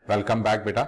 Welcome back बेटा।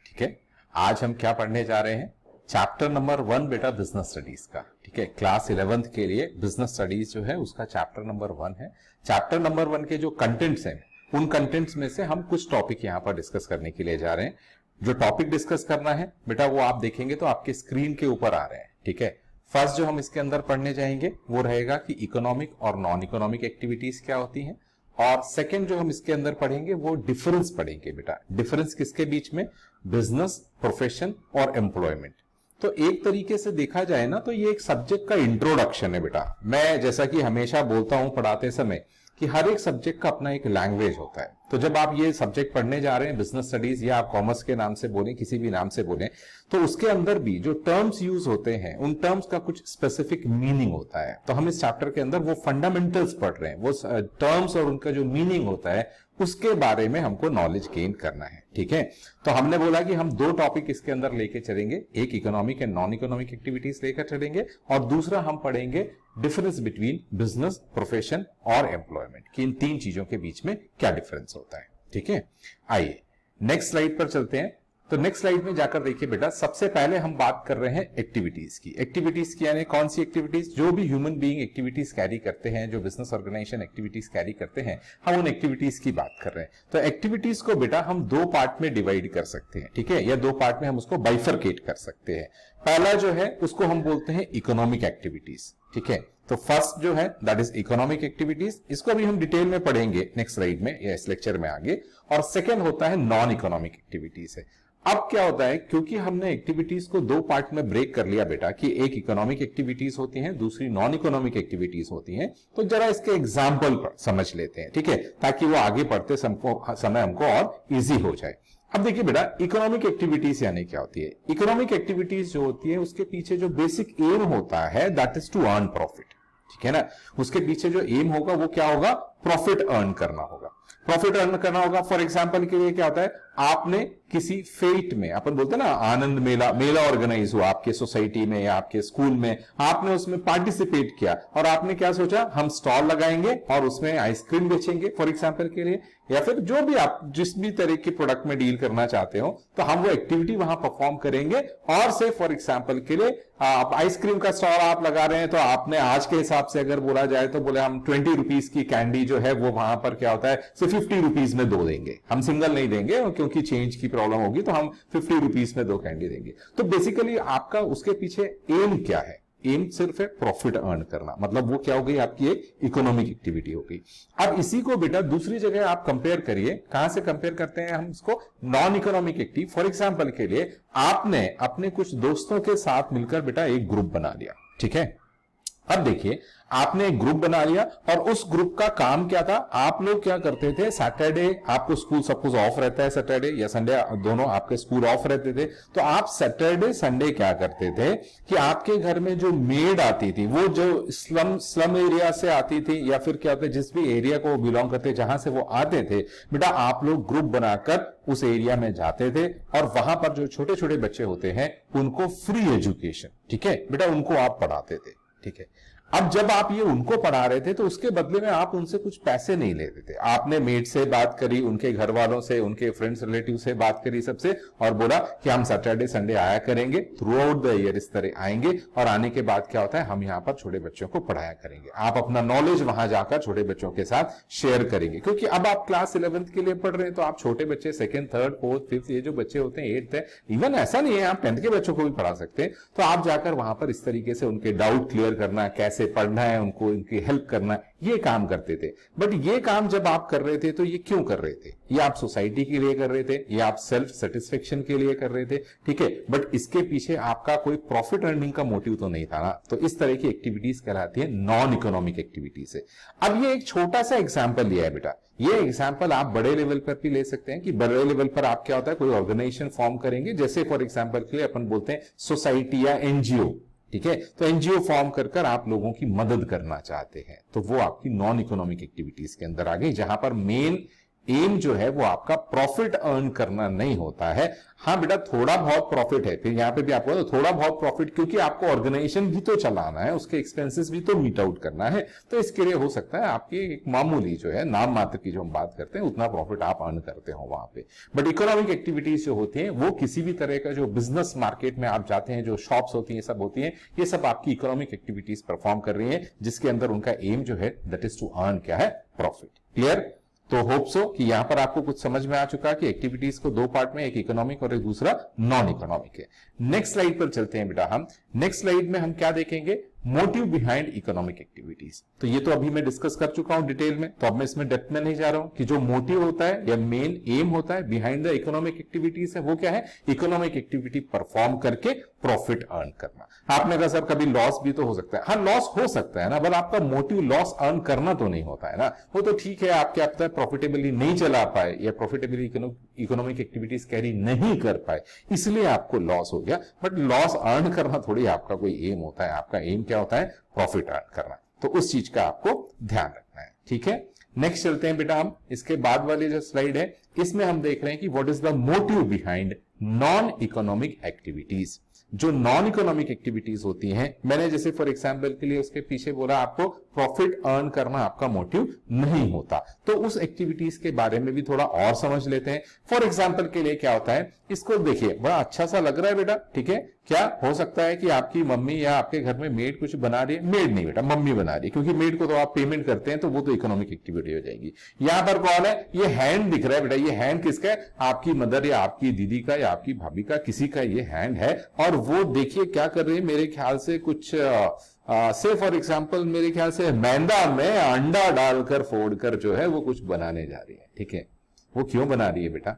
ठीक है, आज हम क्या पढ़ने जा रहे हैं? चैप्टर नंबर 1 बेटा बिजनेस स्टडीज का। ठीक है, क्लास 11th के लिए बिजनेस स्टडीज जो है उसका चैप्टर नंबर 1 है। चैप्टर नंबर 1 के जो कंटेंट्स हैं उन कंटेंट्स में से हम कुछ टॉपिक यहां पर डिस्कस करने के लिए जा रहे हैं। जो टॉपिक डिस्कस करना है बेटा वो आप देखेंगे तो आपके स्क्रीन के ऊपर आ रहे हैं। ठीक है, फर्स्ट जो हम इसके अंदर पढ़ने जाएंगे वो रहेगा कि इकोनॉमिक और नॉन इकोनॉमिक एक्टिविटीज क्या होती हैं, और सेकंड जो हम इसके अंदर पढ़ेंगे वो डिफरेंस पढ़ेंगे बेटा। डिफरेंस किसके बीच में? बिजनेस, प्रोफेशन और एम्प्लॉयमेंट। तो एक तरीके से देखा जाए ना तो ये एक सब्जेक्ट का इंट्रोडक्शन है बेटा। मैं जैसा कि हमेशा बोलता हूं पढ़ाते समय कि हर एक सब्जेक्ट का अपना एक लैंग्वेज होता है। तो जब आप ये सब्जेक्ट पढ़ने जा रहे हैं, बिजनेस स्टडीज या आप कॉमर्स के नाम से बोलें, किसी भी नाम से बोलें, तो उसके अंदर भी जो टर्म्स यूज होते हैं उन टर्म्स का कुछ स्पेसिफिक मीनिंग होता है। तो हम इस चैप्टर के अंदर वो फंडामेंटल्स पढ़ रहे हैं, वो टर्म्स और उनका जो मीनिंग होता है उसके बारे में हमको नॉलेज गेन करना है। ठीक है, तो हमने बोला कि हम दो टॉपिक इसके अंदर लेके चलेंगे, एक economic and non economic activities लेकर चलेंगे और दूसरा हम पढ़ेंगे डिफरेंस बिटवीन बिजनेस, प्रोफेशन और एम्प्लॉयमेंट, कि इन तीन चीजों के बीच में क्या डिफरेंस होता है। ठीक है, आइए नेक्स्ट स्लाइड पर चलते हैं। तो नेक्स्ट स्लाइड में जाकर देखिए बेटा, सबसे पहले हम बात कर रहे हैं एक्टिविटीज की। एक्टिविटीज की यानी कौन सी एक्टिविटीज? जो भी ह्यूमन बीइंग एक्टिविटीज कैरी करते हैं, जो बिजनेस ऑर्गेनाइजेशन एक्टिविटीज कैरी करते हैं, हम उन एक्टिविटीज की बात कर रहे हैं। तो एक्टिविटीज को बेटा हम दो पार्ट में डिवाइड कर सकते हैं। ठीक है, या दो पार्ट में हम उसको बाइफरकेट कर सकते हैं। पहला जो है उसको हम बोलते हैं इकोनॉमिक एक्टिविटीज। ठीक है, तो फर्स्ट जो है दैट इज इकोनॉमिक एक्टिविटीज, इसको भी हम डिटेल में पढ़ेंगे नेक्स्ट स्लाइड में या इस लेक्चर में आगे। और सेकेंड होता है नॉन इकोनॉमिक एक्टिविटीज है। अब क्या होता है, क्योंकि हमने एक्टिविटीज को दो पार्ट में ब्रेक कर लिया बेटा कि एक इकोनॉमिक एक्टिविटीज होती हैं, दूसरी नॉन इकोनॉमिक एक्टिविटीज होती हैं, तो जरा इसके एग्जाम्पल समझ लेते हैं। ठीक है, ताकि वो आगे पढ़ते समय हमको और इजी हो जाए। अब देखिए बेटा, इकोनॉमिक एक्टिविटीज यानी क्या होती है? इकोनॉमिक एक्टिविटीज जो होती है उसके पीछे जो बेसिक एम होता है that is to earn profit. ठीक है ना, उसके पीछे जो एम होगा वो क्या होगा? प्रॉफिट अर्न करना होगा। प्रॉफिट अर्न करना होगा। फॉर एग्जांपल के लिए क्या होता है, आपने किसी फेट में, अपन बोलते हैं ना आनंद मेला, मेला ऑर्गेनाइज हुआ आपके सोसाइटी में या आपके स्कूल में, आपने उसमें पार्टिसिपेट किया और आपने क्या सोचा, हम स्टॉल लगाएंगे और उसमें आइसक्रीम बेचेंगे फॉर एग्जांपल के लिए, या फिर जो भी आप जिस भी तरह के प्रोडक्ट में डील करना चाहते हो, तो हम वो एक्टिविटी वहां परफॉर्म करेंगे। और से फॉर एग्जांपल के लिए आप आइसक्रीम का स्टॉल आप लगा रहे हैं, तो आपने आज के हिसाब से अगर बोला जाए तो बोले हम 20 रुपीज की कैंडी जो है वो वहां पर क्या होता है, सिर्फ 50 रुपीज में दो देंगे, हम सिंगल नहीं देंगे क्योंकि चेंज की प्रॉब्लम होगी, तो हम 50 रुपीज में दो कैंडी देंगे। तो बेसिकली आपका उसके पीछे एम क्या है? एम सिर्फ है प्रॉफिट अर्न करना, मतलब वो क्या हो गई आपकी एक इकोनॉमिक एक्टिविटी हो गई। अब इसी को बेटा दूसरी जगह आप कंपेयर करिए, कहां से कंपेयर करते हैं हम इसको? Non economic active. For example के लिए आपने अपने कुछ दोस्तों के साथ मिलकर बेटा एक ग्रुप बना लिया। ठीक है, अब देखिए आपने एक ग्रुप बना लिया और उस ग्रुप का काम क्या था, आप लोग क्या करते थे, सैटरडे आपको स्कूल सपोज ऑफ रहता है, सैटरडे या संडे दोनों आपके स्कूल ऑफ रहते थे, तो आप सैटरडे संडे क्या करते थे कि आपके घर में जो मेड आती थी, वो जो स्लम एरिया से आती थी या फिर क्या होता है जिस भी एरिया को बिलोंग करते जहां से वो आते थे, बेटा आप लोग ग्रुप बनाकर उस एरिया में जाते थे और वहां पर जो छोटे छोटे बच्चे होते हैं उनको फ्री एजुकेशन, ठीक है बेटा, उनको आप पढ़ाते थे। ठीक है, अब जब आप ये उनको पढ़ा रहे थे तो उसके बदले में आप उनसे कुछ पैसे नहीं लेते थे। आपने मेड से बात करी, उनके घर वालों से, उनके फ्रेंड्स रिलेटिव से बात करी सबसे, और बोला कि हम सैटरडे संडे आया करेंगे, थ्रू आउट द ईयर इस तरह आएंगे, और आने के बाद क्या होता है, हम यहां पर छोटे बच्चों को पढ़ाया करेंगे। आप अपना नॉलेज वहां जाकर छोटे बच्चों के साथ शेयर करेंगे, क्योंकि अब आप क्लास 11th के लिए पढ़ रहे हैं, तो आप छोटे बच्चे 2nd, 3rd, 4th, 5th, ये जो बच्चे होते हैं 8th है, इवन ऐसा नहीं है आप 10th के बच्चों को भी पढ़ा सकते हैं। तो आप जाकर वहां पर इस तरीके से उनके डाउट क्लियर करना, कैसे पढ़ना है, उनको इनकी हेल्प करना, ये काम करते थे। बट ये काम जब आप कर रहे थे तो ये क्यों कर रहे थे? ये आप सोसाइटी के लिए कर रहे थे, ये आप सेल्फ सेटिस्फेक्शन के लिए कर रहे थे। ठीक है, बट इसके पीछे आपका कोई प्रॉफिट अर्निंग का मोटिव तो नहीं था ना। तो इस तरह की एक्टिविटीज कहलाती है नॉन इकोनॉमिक एक्टिविटीज है। अब ये एक छोटा सा एग्जाम्पल लिया है बेटा, ये एग्जाम्पल आप बड़े लेवल पर भी ले सकते हैं कि बड़े लेवल पर आप क्या होता है, कोई ऑर्गेनाइजेशन फॉर्म करेंगे, जैसे फॉर एग्जाम्पल के लिए अपन बोलते हैं सोसाइटी या एनजीओ। ठीक है, तो एनजीओ फॉर्म कर आप लोगों की मदद करना चाहते हैं, तो वो आपकी नॉन इकोनॉमिक एक्टिविटीज के अंदर आ गई, जहां पर मेन एम जो है वो आपका प्रॉफिट अर्न करना नहीं होता है। हाँ बेटा, थोड़ा बहुत प्रॉफिट है, फिर यहां पे भी आपको थोड़ा बहुत प्रॉफिट, क्योंकि आपको ऑर्गेनाइजेशन भी तो चलाना है, उसके एक्सपेंसेस भी तो मीट आउट करना है, तो इसके लिए हो सकता है आपकी एक मामूली जो है नाम मात्र की जो हम बात करते हैं उतना प्रॉफिट आप अर्न करते हो वहां पे। बट इकोनॉमिक एक्टिविटीज जो होती हैं वो किसी भी तरह का जो बिजनेस मार्केट में आप जाते हैं, जो शॉप्स होती हैं, सब होती हैं, ये सब आपकी इकोनॉमिक एक्टिविटीज परफॉर्म कर रही है, जिसके अंदर उनका एम जो है दैट इज टू अर्न क्या है, प्रॉफिट। क्लियर? तो होप सो कि यहां पर आपको कुछ समझ में आ चुका कि एक्टिविटीज को दो पार्ट में, एक इकोनॉमिक और एक दूसरा नॉन इकोनॉमिक है। नेक्स्ट स्लाइड पर चलते हैं बेटा हम। नेक्स्ट स्लाइड में हम क्या देखेंगे, मोटिव बिहाइंड इकोनॉमिक एक्टिविटीज। तो ये तो अभी मैं डिस्कस कर चुका हूं डिटेल में, तो अब मैं इसमें डेप्थ में नहीं जा रहा हूं कि जो मोटिव होता है या मेन एम होता है बिहाइंड द इकोनॉमिक एक्टिविटीज है वो क्या है, इकोनॉमिक एक्टिविटी परफॉर्म करके प्रॉफिट अर्न करना। आपने कहा सर कभी लॉस भी तो हो सकता है, हाँ लॉस हो सकता है ना, बट आपका मोटिव लॉस अर्न करना तो नहीं होता है ना। वो तो ठीक है, आप क्या पता है प्रॉफिटेबली नहीं चला पाए या प्रॉफिटेबली इकोनॉमिक एक्टिविटीज कैरी नहीं कर पाए, इसलिए आपको लॉस हो गया, बट लॉस अर्न करना थोड़ी आपका कोई एम होता है। आपका एम क्या होता है, प्रॉफिट अर्न करना। तो उस चीज का आपको ध्यान रखना है, ठीक है। नेक्स्ट चलते हैं बेटा हम, इसके बाद वाली जो स्लाइड है इसमें हम देख रहे हैं कि what is the motive behind non economic activities. जो नॉन इकोनॉमिक एक्टिविटीज होती हैं, मैंने जैसे फॉर एग्जांपल के लिए उसके पीछे बोला आपको प्रॉफिट अर्न करना आपका मोटिव नहीं होता, तो उस एक्टिविटीज के बारे में भी थोड़ा और समझ लेते हैं। फॉर एग्जांपल के लिए क्या होता है, इसको देखिए बड़ा अच्छा सा लग रहा है बेटा, ठीक है। क्या हो सकता है कि आपकी मम्मी या आपके घर में मेड कुछ बना रही है, मेड नहीं बेटा मम्मी बना रही है, क्योंकि मेड को तो आप पेमेंट करते हैं तो वो तो इकोनॉमिक एक्टिविटी हो जाएगी। यहां पर कौन है, ये हैंड दिख रहा है बेटा, ये हैंड किसका है, आपकी मदर या आपकी दीदी का या आपकी भाभी का, किसी का ये हैंड है, और वो देखिए क्या कर रही है, मेरे ख्याल से कुछ से फॉर एग्जाम्पल मेरे ख्याल से मैदा में अंडा डालकर फोड़कर जो है वो कुछ बनाने जा रही है, ठीक है। वो क्यों बना रही है बेटा,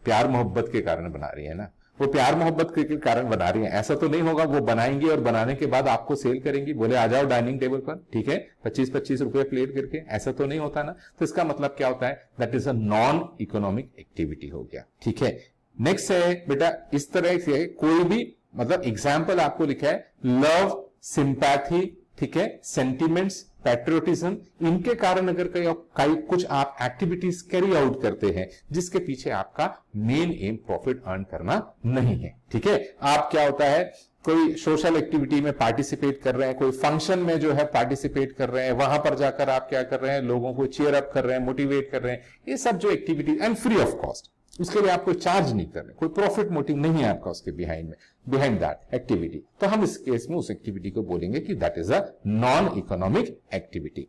प्यार मोहब्बत के कारण बना रही है ना, वो प्यार मोहब्बत के कारण बना रही है। ऐसा तो नहीं होगा वो बनाएंगी और बनाने के बाद आपको सेल करेंगी, बोले आ जाओ डाइनिंग टेबल पर, ठीक है, 25-25 रुपए प्लेट करके, ऐसा तो नहीं होता ना। तो इसका मतलब क्या होता है, that is a non economic activity हो गया, ठीक है। नेक्स्ट है बेटा, इस तरह से कोई भी मतलब एग्जाम्पल आपको लिखा है, लव, सिंपैथी, ठीक है, सेंटिमेंट्स, पैट्रियोटिज्म, इनके कारण अगर कई कुछ आप एक्टिविटीज कैरी आउट करते हैं जिसके पीछे आपका मेन एम प्रॉफिट अर्न करना नहीं है, ठीक है। आप क्या होता है, कोई सोशल एक्टिविटी में पार्टिसिपेट कर रहे हैं, कोई फंक्शन में जो है पार्टिसिपेट कर रहे हैं, वहां पर जाकर आप क्या कर रहे हैं, लोगों को चीयर अप कर रहे हैं, मोटिवेट कर रहे हैं, ये सब जो activity and free of cost, उसके लिए आप कोई चार्ज नहीं कर रहे, कोई प्रॉफिट मोटिव नहीं है आपका उसके बिहाइंड दैट एक्टिविटी, तो हम इस केस में उस एक्टिविटी को बोलेंगे कि that is a non economic activity.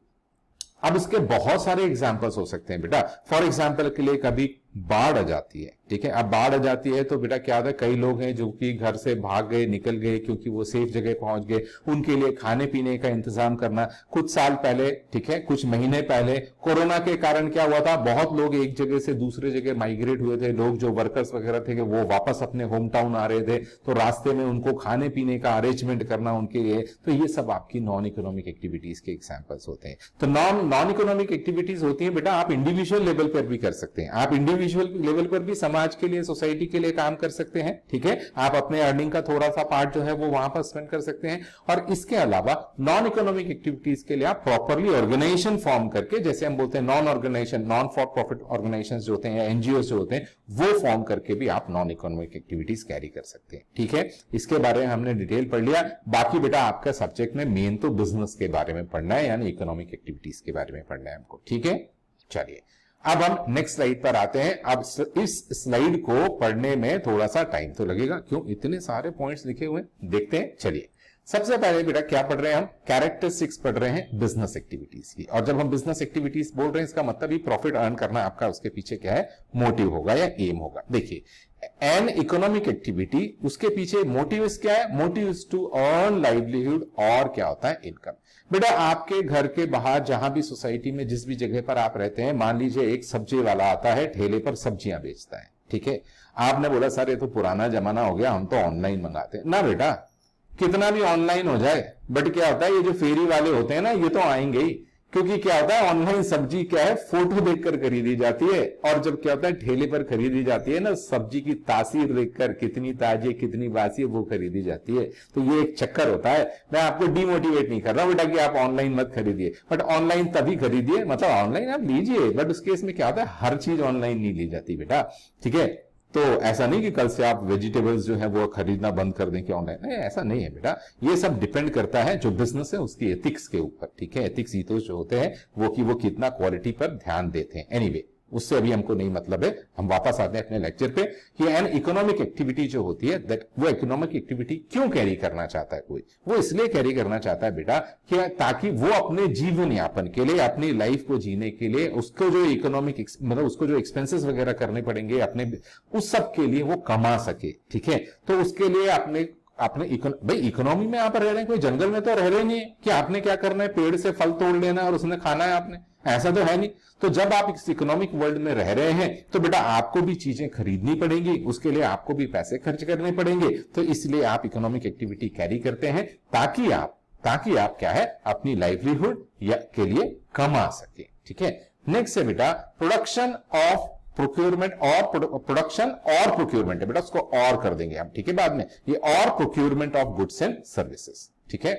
अब इसके बहुत सारे एग्जाम्पल्स हो सकते हैं बेटा। फॉर एग्जाम्पल के लिए कभी बाढ़ आ जाती है, ठीक है। अब बाढ़ आ जाती है तो बेटा क्या होता है, कई लोग हैं जो कि घर से भाग गए, निकल गए क्योंकि वो सेफ जगह पहुंच गए, उनके लिए खाने पीने का इंतजाम करना। कुछ साल पहले, ठीक है, कुछ महीने पहले कोरोना के कारण क्या हुआ था, बहुत लोग एक जगह से दूसरे जगह माइग्रेट हुए थे, लोग जो वर्कर्स वगैरह थे वो वापस अपने होम टाउन आ रहे थे, तो रास्ते में उनको खाने पीने का अरेंजमेंट करना उनके लिए, तो ये सब आपकी नॉन इकोनॉमिक एक्टिविटीज के एग्जाम्पल्स होते हैं। तो नॉन इकोनॉमिक एक्टिविटीज होती है बेटा, आप इंडिविजुअल लेवल पर भी कर सकते हैं, आप इंडिविजुअल लेवल पर भी समाज के लिए, सोसाइटी के लिए काम कर सकते हैं, ठीक है। आप अपने अर्निंग का थोड़ा सा पार्ट जो है वो वहां पर स्पेंड कर सकते हैं। और इसके अलावा नॉन इकोनॉमिक एक्टिविटीज के लिए आप प्रॉपरली ऑर्गेनाइजेशन फॉर्म करके, जैसे हम बोलते हैं नॉन फॉर प्रॉफिट ऑर्गेनाइजेशन जो होते हैं या एनजीओ जो होते हैं, वो फॉर्म करके भी आप नॉन इकोनॉमिक एक्टिविटीज कैरी कर सकते हैं, ठीक है। इसके बारे में हमने डिटेल पढ़ लिया। बाकी बेटा आपका सब्जेक्ट में मेन तो बिजनेस के बारे में पढ़ना है, यानी इकोनॉमिक एक्टिविटीज के बारे में पढ़ना है हमको, ठीक है। चलिए अब हम नेक्स्ट स्लाइड पर आते हैं। अब इस स्लाइड को पढ़ने में थोड़ा सा टाइम तो लगेगा, क्यों, इतने सारे पॉइंट्स लिखे हुए, देखते हैं। चलिए सबसे पहले बेटा क्या पढ़ रहे हैं हम, कैरेक्टरिस्टिक्स पढ़ रहे हैं बिजनेस एक्टिविटीज की। और जब हम बिजनेस एक्टिविटीज बोल रहे हैं इसका मतलब ही प्रॉफिट अर्न करना आपका उसके पीछे क्या है, मोटिव होगा या एम होगा। देखिए एन इकोनॉमिक एक्टिविटी, उसके पीछे मोटिव क्या है, motive is to earn livelihood, और क्या होता है, इनकम। बेटा आपके घर के बाहर जहां भी सोसाइटी में जिस भी जगह पर आप रहते हैं, मान लीजिए एक सब्जी वाला आता है, ठेले पर सब्जियां बेचता है, ठीक है। आपने बोला सर ये तो पुराना जमाना हो गया, हम तो ऑनलाइन मंगाते हैं ना। बेटा कितना भी ऑनलाइन हो जाए, बट क्या होता है, ये जो फेरी वाले होते हैं ना, ये तो आएंगे ही, क्योंकि क्या होता है ऑनलाइन सब्जी क्या है, फोटो देखकर खरीदी जाती है, और जब क्या होता है ठेले पर खरीदी जाती है ना, सब्जी की तासीर देखकर कितनी ताजी है कितनी बासी है वो खरीदी जाती है। तो ये एक चक्कर होता है। मैं आपको डिमोटिवेट नहीं कर रहा हूं बेटा कि आप ऑनलाइन मत खरीदिए, बट ऑनलाइन तभी खरीदिए, मतलब ऑनलाइन आप लीजिए, बट उस केस में क्या होता है हर चीज ऑनलाइन नहीं ली जाती बेटा, ठीक है। तो ऐसा नहीं कि कल से आप वेजिटेबल्स जो है वो खरीदना बंद कर दें कि ऑनलाइन, नहीं ऐसा नहीं है बेटा। ये सब डिपेंड करता है जो बिजनेस है उसकी एथिक्स के ऊपर, ठीक है। एथिक्स ईथोस जो होते हैं वो कितना क्वालिटी पर ध्यान देते हैं। एनीवे उससे अभी हमको नहीं मतलब है, हम वापस आते हैं अपने लेक्चर पे कि एन इकोनॉमिक एक्टिविटी जो होती है दैट, वो इकोनॉमिक एक्टिविटी क्यों कैरी करना चाहता है कोई, वो इसलिए कैरी करना चाहता है बेटा कि ताकि वो अपने जीवन यापन के लिए, अपनी लाइफ को जीने के लिए उसको जो इकोनॉमिक मतलब उसको जो एक्सपेंसेस वगैरह करने पड़ेंगे अपने, उस सब के लिए वो कमा सके, ठीक है। तो उसके लिए अपने भाई इकोनॉमी में आप रह रहे हैं, कोई जंगल में तो रह रहे नहीं है कि आपने क्या करना है पेड़ से फल तोड़ लेना और उसने खाना है आपने, ऐसा तो है नहीं। तो जब आप इस इकोनॉमिक वर्ल्ड में रह रहे हैं तो बेटा आपको भी चीजें खरीदनी पड़ेंगी, उसके लिए आपको भी पैसे खर्च करने पड़ेंगे। तो इसलिए आप इकोनॉमिक एक्टिविटी कैरी करते हैं ताकि आप क्या है अपनी लाइवलीहुड के लिए कमा सके, ठीक है। नेक्स्ट है बेटा प्रोडक्शन ऑफ प्रोक्योरमेंट, और प्रोडक्शन और प्रोक्योरमेंट है बेटा, उसको और कर देंगे हम, ठीक है बाद में, ये और procurement of goods and services, ठीक है।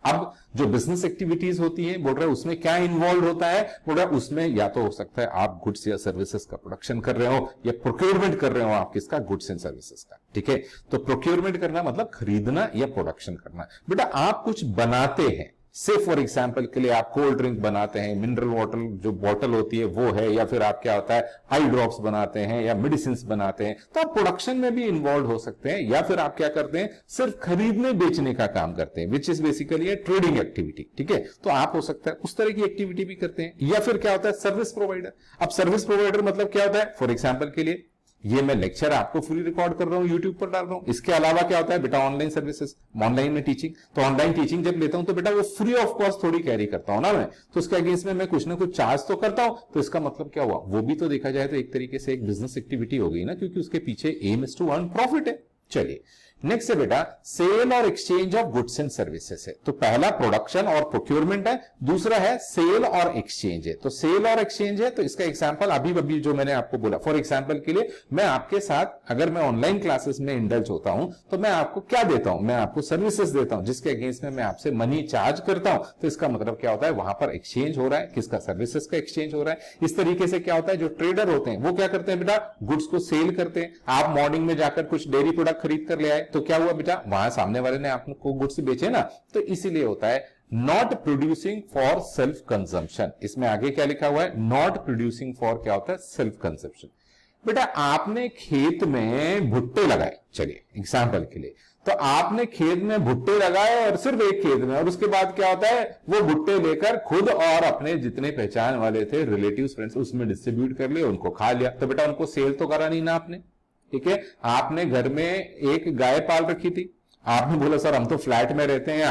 अब जो बिजनेस एक्टिविटीज होती हैं बोल रहे हैं उसमें क्या इन्वॉल्व होता है, बोल रहा है उसमें या तो हो सकता है आप गुड्स या सर्विसेज का प्रोडक्शन कर रहे हो या प्रोक्योरमेंट कर रहे हो आप किसका, गुड्स एंड सर्विसेज का, ठीक है। तो प्रोक्योरमेंट करना मतलब खरीदना या प्रोडक्शन करना। बेटा आप कुछ बनाते हैं, से फॉर एग्जाम्पल के लिए आप कोल्ड ड्रिंक बनाते हैं, मिनरल वाटर जो बॉटल होती है वो है, या फिर आप क्या होता है आई ड्रॉप्स बनाते हैं या मेडिसिन बनाते हैं, तो आप प्रोडक्शन में भी इन्वॉल्व हो सकते हैं। या फिर आप क्या करते हैं सिर्फ खरीदने बेचने का काम करते हैं, which is basically trading activity, ठीक है। तो आप हो सकता है उस तरह की एक्टिविटी भी करते हैं। या फिर क्या होता है सर्विस प्रोवाइडर। अब सर्विस प्रोवाइडर मतलब क्या होता है, फॉर एग्जाम्पल के लिए ये मैं लेक्चर आपको फ्री रिकॉर्ड कर रहा हूं, यूट्यूब पर डाल रहा हूं, इसके अलावा क्या होता है बेटा ऑनलाइन सर्विसेज, ऑनलाइन में टीचिंग। तो ऑनलाइन टीचिंग जब लेता हूं तो बेटा वो फ्री ऑफ कॉस्ट थोड़ी कैरी करता हूं ना मैं, तो उसके अगेंस्ट में मैं कुछ ना कुछ चार्ज तो करता हूं। तो इसका मतलब क्या हुआ, वो भी तो देखा जाए तो एक तरीके से एक बिजनेस एक्टिविटी हो गई ना, क्योंकि उसके पीछे aim is to earn profit है। चलिए नेक्स्ट है बेटा सेल और exchange of goods and services है। तो पहला प्रोडक्शन और प्रोक्योरमेंट है, दूसरा है सेल और एक्सचेंज है। तो सेल और एक्सचेंज है तो इसका एग्जांपल अभी जो मैंने आपको बोला, फॉर एग्जांपल के लिए मैं आपके साथ अगर मैं ऑनलाइन क्लासेस में इंडल्ज होता हूं तो मैं आपको क्या देता हूं, मैं आपको सर्विसेज देता हूं जिसके अगेंस्ट में मैं आपसे मनी चार्ज करता हूं। तो इसका मतलब क्या होता है वहां पर एक्सचेंज हो रहा है, किसका, सर्विसेज का एक्सचेंज हो रहा है। इस तरीके से क्या होता है जो ट्रेडर होते हैं वो क्या करते हैं बेटा गुड्स को सेल करते हैं। आप मॉर्निंग में जाकर कुछ डेयरी प्रोडक्ट खरीद कर ले आए तो क्या हुआ बेटा वहां सामने वाले ने आपको गुड्स बेचे ना, तो इसीलिए होता है not producing for self consumption. इसमें आगे क्या लिखा हुआ है, नॉट प्रोड्यूसिंग फॉर क्या होता है सेल्फ कंजम्पशन। बेटा आपने खेत में भुट्टे लगाए, चलिए एग्जांपल के लिए, तो आपने खेत में भुट्टे लगाए और सिर्फ एक खेत में, और उसके बाद क्या होता है वो भुट्टे लेकर खुद और अपने जितने पहचान वाले थे रिलेटिव्स फ्रेंड्स उसमें डिस्ट्रीब्यूट कर लिए, उनको खा लिया। तो बेटा उनको सेल तो करा नहीं ना आपने, ठीक है। आपने घर में एक गाय पाल रखी थी, आपने बोला सर हम तो फ्लैट में रहते हैं,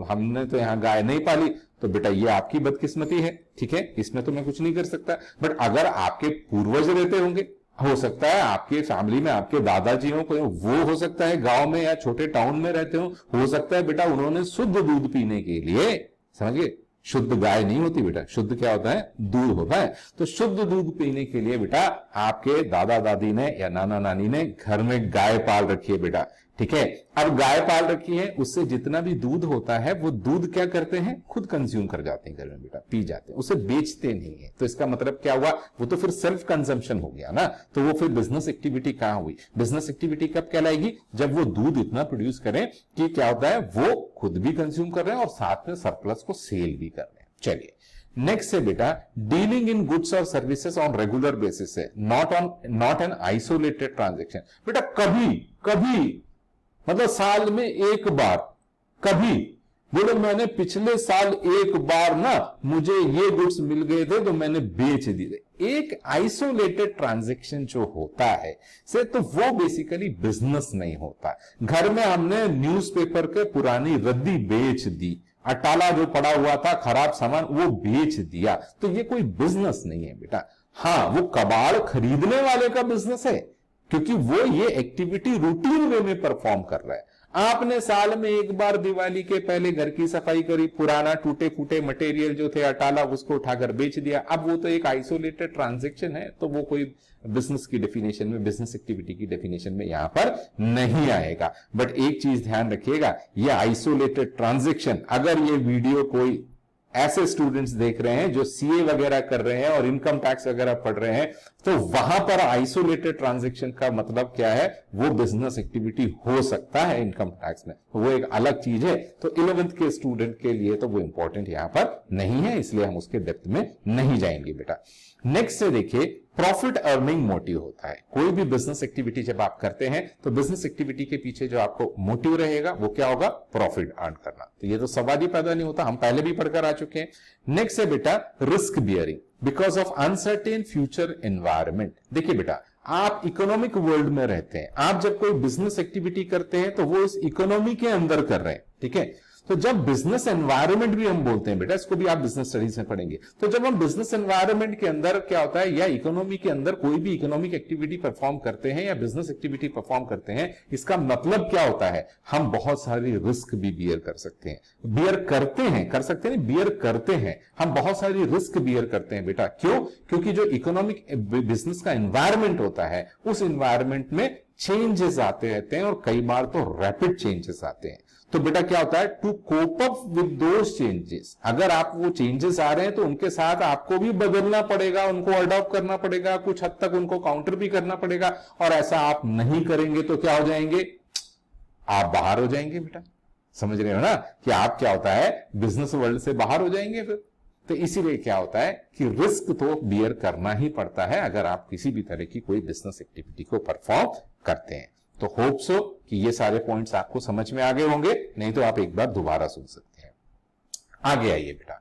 हमने तो यहाँ गाय नहीं पाली, तो बेटा ये आपकी बदकिस्मती है, ठीक है, इसमें तो मैं कुछ नहीं कर सकता। बट अगर आपके पूर्वज रहते होंगे, हो सकता है आपके फैमिली में आपके दादाजी हो, वो हो सकता है गांव में या छोटे टाउन में रहते हो सकता है बेटा उन्होंने शुद्ध दूध पीने के लिए, समझिए शुद्ध गाय नहीं होती बेटा, शुद्ध क्या होता है दूध होता है। तो शुद्ध दूध पीने के लिए बेटा आपके दादा दादी ने या नाना नानी ने घर में गाय पाल रखी है बेटा, ठीक है। अब गाय पाल रखी है, उससे जितना भी दूध होता है वो दूध क्या करते हैं खुद कंज्यूम कर जाते हैं घर में बेटा, पी जाते हैं, उसे बेचते नहीं है। तो इसका मतलब क्या हुआ, वो तो फिर सेल्फ कंजम्पशन हो गया ना, तो वो फिर बिजनेस एक्टिविटी कहां हुई। बिजनेस एक्टिविटी कब कहलाएगी, जब वो दूध इतना प्रोड्यूस करें कि क्या होता है वो खुद भी कंज्यूम कर रहे हैं और साथ में सरप्लस को सेल भी कर रहे हैं। चलिए नेक्स्ट है बेटा डीलिंग इन गुड्स और सर्विसेज ऑन रेगुलर बेसिस है, नॉट एन आइसोलेटेड ट्रांजेक्शन। बेटा कभी मतलब साल में एक बार, कभी बोले मैंने पिछले साल एक बार ना मुझे ये गुड्स मिल गए थे तो मैंने बेच दिए, एक आइसोलेटेड ट्रांजैक्शन जो होता है से तो वो बेसिकली बिजनेस नहीं होता। घर में हमने न्यूज़पेपर के पुरानी रद्दी बेच दी, अटाला जो पड़ा हुआ था खराब सामान वो बेच दिया, तो ये कोई बिजनेस नहीं है बेटा। हाँ वो कबाड़ खरीदने वाले का बिजनेस है, क्योंकि वो ये एक्टिविटी रूटीन वे में परफॉर्म कर रहा है। आपने साल में एक बार दिवाली के पहले घर की सफाई करी, पुराना टूटे फूटे मटेरियल जो थे अटाला उसको उठाकर बेच दिया, अब वो तो एक आइसोलेटेड ट्रांजैक्शन है, तो वो कोई बिजनेस की डेफिनेशन में, बिजनेस एक्टिविटी की डेफिनेशन में यहां पर नहीं आएगा। बट एक चीज ध्यान रखिएगा, ये आइसोलेटेड ट्रांजैक्शन, अगर ये वीडियो कोई ऐसे स्टूडेंट्स देख रहे हैं जो सीए वगैरह कर रहे हैं और इनकम टैक्स वगैरह पढ़ रहे हैं, तो वहां पर आइसोलेटेड ट्रांजैक्शन का मतलब क्या है, वो बिजनेस एक्टिविटी हो सकता है इनकम टैक्स में, तो वो एक अलग चीज है। तो 11th के स्टूडेंट के लिए तो वो इंपॉर्टेंट यहां पर नहीं है, इसलिए हम उसके डेप्थ में नहीं जाएंगे बेटा। नेक्स्ट से देखिए, प्रॉफिट अर्निंग मोटिव होता है। कोई भी बिजनेस एक्टिविटी जब आप करते हैं तो बिजनेस एक्टिविटी के पीछे जो आपको मोटिव रहेगा वो क्या होगा, प्रॉफिट अर्न करना। तो ये तो सवाल ही पैदा नहीं होता, हम पहले भी पढ़कर आ चुके हैं। नेक्स्ट है बेटा, risk bearing because of uncertain future environment. देखिए बेटा, आप इकोनॉमिक वर्ल्ड में रहते हैं, आप जब कोई बिजनेस एक्टिविटी करते हैं तो वो इस इकोनॉमी के अंदर कर रहे हैं, ठीक है। तो जब बिजनेस एनवायरनमेंट भी हम बोलते हैं बेटा, इसको भी आप बिजनेस स्टडीज में पढ़ेंगे, तो जब हम बिजनेस एनवायरनमेंट के अंदर क्या होता है, या इकोनॉमी के अंदर कोई भी इकोनॉमिक एक्टिविटी परफॉर्म करते हैं या बिजनेस एक्टिविटी परफॉर्म करते हैं, इसका मतलब क्या होता है, हम बहुत सारी रिस्क भी बियर कर सकते हैं, बियर करते हैं, कर सकते हैं बियर करते हैं, हम बहुत सारी रिस्क बियर करते हैं बेटा। क्यों? क्योंकि जो इकोनॉमिक बिजनेस का एनवायरनमेंट होता है, उस एनवायरनमेंट में चेंजेस आते रहते हैं और कई बार तो रैपिड चेंजेस आते हैं। तो बेटा क्या होता है, to cope up with those changes, अगर आप वो चेंजेस आ रहे हैं तो उनके साथ आपको भी बदलना पड़ेगा, उनको अडॉप्ट करना पड़ेगा, कुछ हद तक उनको काउंटर भी करना पड़ेगा, और ऐसा आप नहीं करेंगे तो क्या हो जाएंगे, आप बाहर हो जाएंगे बेटा। समझ रहे हो ना कि आप क्या होता है, बिजनेस वर्ल्ड से बाहर हो जाएंगे फिर। तो इसीलिए क्या होता है कि रिस्क तो बियर करना ही पड़ता है अगर आप किसी भी तरह की कोई बिजनेस एक्टिविटी को परफॉर्म करते हैं। तो होप सो कि ये सारे पॉइंट्स आपको समझ में आ गए होंगे, नहीं तो आप एक बार दोबारा सुन सकते हैं। आगे आइए बेटा,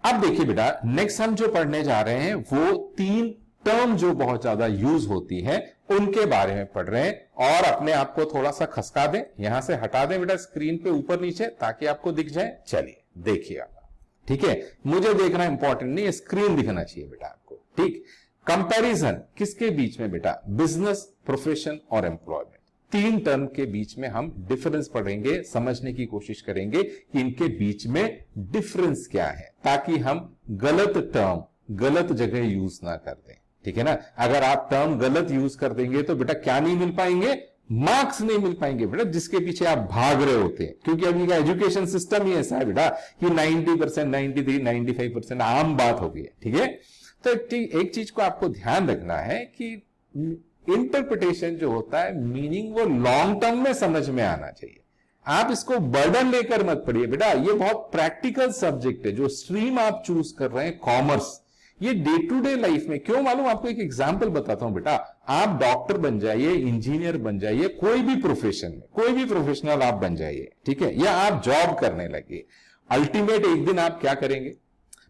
अब देखिए बेटा, नेक्स्ट हम जो पढ़ने जा रहे हैं वो 3 टर्म जो बहुत ज्यादा यूज होती है उनके बारे में पढ़ रहे हैं, और अपने आप को थोड़ा सा खसका दें, यहां से हटा दें बेटा स्क्रीन पे ऊपर नीचे, ताकि आपको दिख जाए। चलिए देखिए, ठीक है, मुझे देखना इंपॉर्टेंट नहीं है, स्क्रीन दिखना चाहिए बेटा आपको, ठीक। कंपैरिजन किसके बीच में बेटा, बिजनेस, प्रोफेशन और एम्प्लॉयमेंट, 3 टर्म के बीच में हम डिफरेंस पढ़ेंगे, समझने की कोशिश करेंगे कि इनके बीच में डिफरेंस क्या है, ताकि हम गलत टर्म गलत जगह यूज ना कर दें, ठीक है ना। अगर आप टर्म गलत यूज कर देंगे तो बेटा क्या नहीं मिल पाएंगे, मार्क्स नहीं मिल पाएंगे बेटा, जिसके पीछे आप भाग रहे होते हैं। क्योंकि अभी का एजुकेशन सिस्टम ही ऐसा है बेटा कि 90%, 93, 95% आम बात हो गई है, ठीक है। तो एक चीज को आपको ध्यान रखना है कि इंटरप्रिटेशन जो होता है, मीनिंग वो लॉन्ग टर्म में समझ में आना चाहिए। आप इसको बर्डन लेकर मत पढ़िए बेटा, ये बहुत प्रैक्टिकल सब्जेक्ट है। जो स्ट्रीम आप चूज कर रहे हैं कॉमर्स, ये डे टू डे लाइफ में, क्यों मालूम आपको एक एग्जांपल बताता हूं बेटा, आप डॉक्टर बन जाइए, इंजीनियर बन जाइए, कोई भी प्रोफेशन में, कोई भी प्रोफेशनल आप बन जाइए, ठीक है, या आप जॉब करने लगे, अल्टीमेट एक दिन आप क्या करेंगे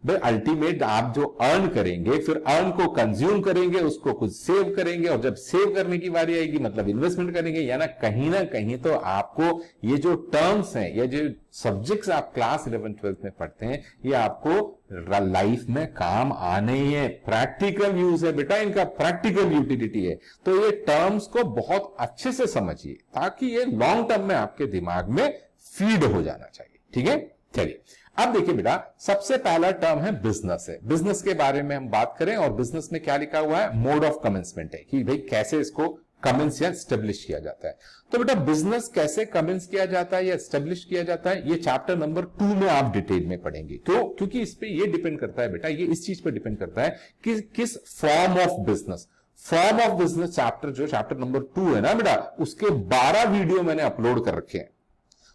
भाई, अल्टीमेट आप जो अर्न करेंगे, फिर अर्न को कंज्यूम करेंगे, उसको कुछ सेव करेंगे, और जब सेव करने की बारी आएगी मतलब इन्वेस्टमेंट करेंगे, या ना कहीं तो आपको ये जो टर्म्स हैं या जो सब्जेक्ट्स आप क्लास 11th 12th में पढ़ते हैं, ये आपको लाइफ में काम आने ही है, प्रैक्टिकल यूज है बेटा, इनका प्रैक्टिकल यूटिलिटी है। तो ये टर्म्स को बहुत अच्छे से समझिए, ताकि ये लॉन्ग टर्म में आपके दिमाग में फीड हो जाना चाहिए, ठीक है। चलिए अब देखिए बेटा, सबसे पहला टर्म है बिजनेस है। बिजनेस के बारे में हम बात करें, और बिजनेस में क्या लिखा हुआ है, मोड ऑफ कमेंसमेंट है, कि भाई कैसे इसको कमेंस या एस्टेब्लिश किया जाता है। तो बेटा बिजनेस कैसे कमेंस किया जाता है या एस्टेब्लिश किया जाता है, ये चैप्टर नंबर 2 में आप डिटेल में पढ़ेंगे। क्यों? क्योंकि इस पे ये डिपेंड करता है बेटा, ये इस चीज पे डिपेंड करता है कि किस form of business, form of business chapter जो चैप्टर नंबर 2 है ना बेटा, उसके 12 वीडियो मैंने अपलोड कर रखे हैं।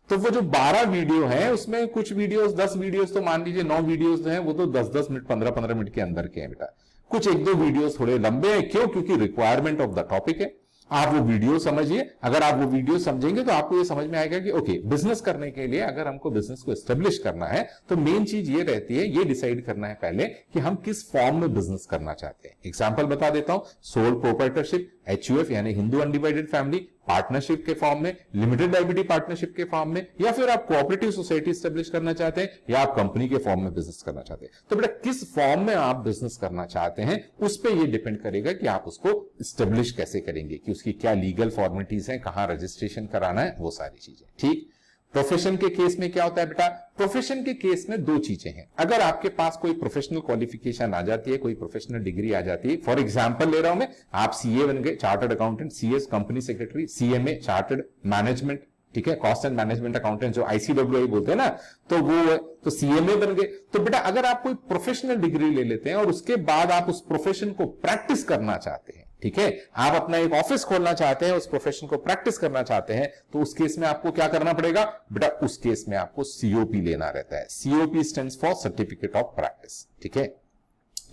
तो वो जो 12 वीडियो है, उसमें कुछ वीडियोस, 10 वीडियोस तो मान लीजिए, 9 वीडियोस हैं वो तो 10-10 मिनट, 15-15 मिनट के अंदर के हैं बेटा। कुछ 1-2 वीडियोस थोड़े लंबे हैं, क्यों? क्योंकि रिक्वायरमेंट ऑफ द टॉपिक है। आप वो वीडियो समझिए, अगर आप वो वीडियो समझेंगे तो आपको ये समझ में आएगा कि ओके, बिजनेस करने के लिए अगर हमको बिजनेस को एस्टेब्लिश करना है तो मेन चीज ये रहती है, ये डिसाइड करना है पहले कि हम किस फॉर्म में बिजनेस करना चाहते हैं। एग्जांपल बता देता हूं, सोल प्रोप्राइटरशिप, HUF यानी हिंदू अनडिवाइडेड फैमिली पार्टनरशिप के फॉर्म में, लिमिटेड लायबिलिटी पार्टनरशिप के फॉर्म में, या फिर आप कोऑपरेटिव सोसाइटी स्टेब्लिश करना चाहते हैं, या आप कंपनी के फॉर्म में बिजनेस करना चाहते हैं। तो बेटा किस फॉर्म में आप बिजनेस करना चाहते हैं उस पर यह डिपेंड करेगा कि आप उसको स्टेब्लिश कैसे करेंगे, कि उसकी क्या लीगल फॉर्मेलिटीज हैं, कहां रजिस्ट्रेशन कराना है, वो सारी चीजें। ठीक। प्रोफेशन के केस में क्या होता है बेटा, प्रोफेशन के केस में दो चीजें हैं। अगर आपके पास कोई प्रोफेशनल क्वालिफिकेशन आ जाती है, कोई प्रोफेशनल डिग्री आ जाती है, फॉर एग्जांपल ले रहा हूं मैं, आप सीए बन गए, chartered accountant, CS company secretary, CMA chartered management, ठीक है, कॉस्ट एंड मैनेजमेंट अकाउंटेंट जो ICWA बोलते हैं ना, तो वो है, तो सीएमए बन गए। तो बेटा अगर आप कोई प्रोफेशनल डिग्री ले लेते हैं और उसके बाद आप उस प्रोफेशन को प्रैक्टिस करना चाहते हैं, ठीक है, आप अपना एक ऑफिस खोलना चाहते हैं, उस प्रोफेशन को प्रैक्टिस करना चाहते हैं, तो उस केस में आपको क्या करना पड़ेगा बेटा, उस केस में आपको COP लेना रहता है। COP stands for certificate of practice, ठीक है,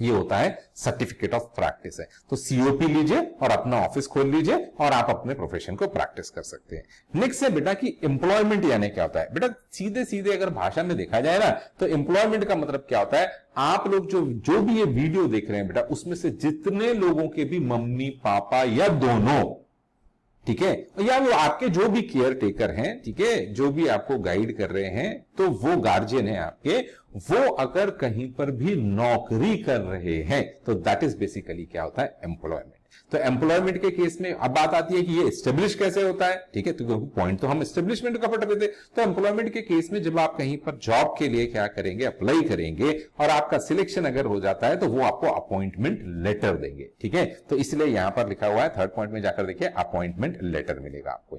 ये होता है सर्टिफिकेट ऑफ प्रैक्टिस है। तो COP लीजिए और अपना ऑफिस खोल लीजिए और आप अपने प्रोफेशन को प्रैक्टिस कर सकते हैं। नेक्स्ट है बेटा कि एम्प्लॉयमेंट यानी क्या होता है। बेटा सीधे सीधे अगर भाषा में देखा जाए ना, तो एम्प्लॉयमेंट का मतलब क्या होता है, आप लोग जो भी ये वीडियो देख रहे हैं बेटा, उसमें से जितने लोगों के भी मम्मी पापा या दोनों, ठीक है, या वो आपके जो भी केयर टेकर हैं, ठीक है, जो भी आपको गाइड कर रहे हैं, तो वो गार्जियन है आपके, वो अगर कहीं पर भी नौकरी कर रहे हैं, तो दैट इज बेसिकली क्या होता है, एम्प्लॉयमेंट। तो एम्प्लॉयमेंट के केस में अब बात आती है कि ये एस्टेब्लिश कैसे होता है, ठीक है, तो पॉइंट तो हम एस्टेब्लिशमेंट का पढ़ रहे थे। तो एम्प्लॉयमेंट के केस में जब आप कहीं पर जॉब के लिए क्या करेंगे, अप्लाई करेंगे, और आपका सिलेक्शन अगर हो जाता है, तो वो आपको अपॉइंटमेंट लेटर देंगे, ठीक है। तो इसलिए यहां पर लिखा हुआ है, थर्ड पॉइंट में जाकर देखिए, अपॉइंटमेंट लेटर मिलेगा आपको।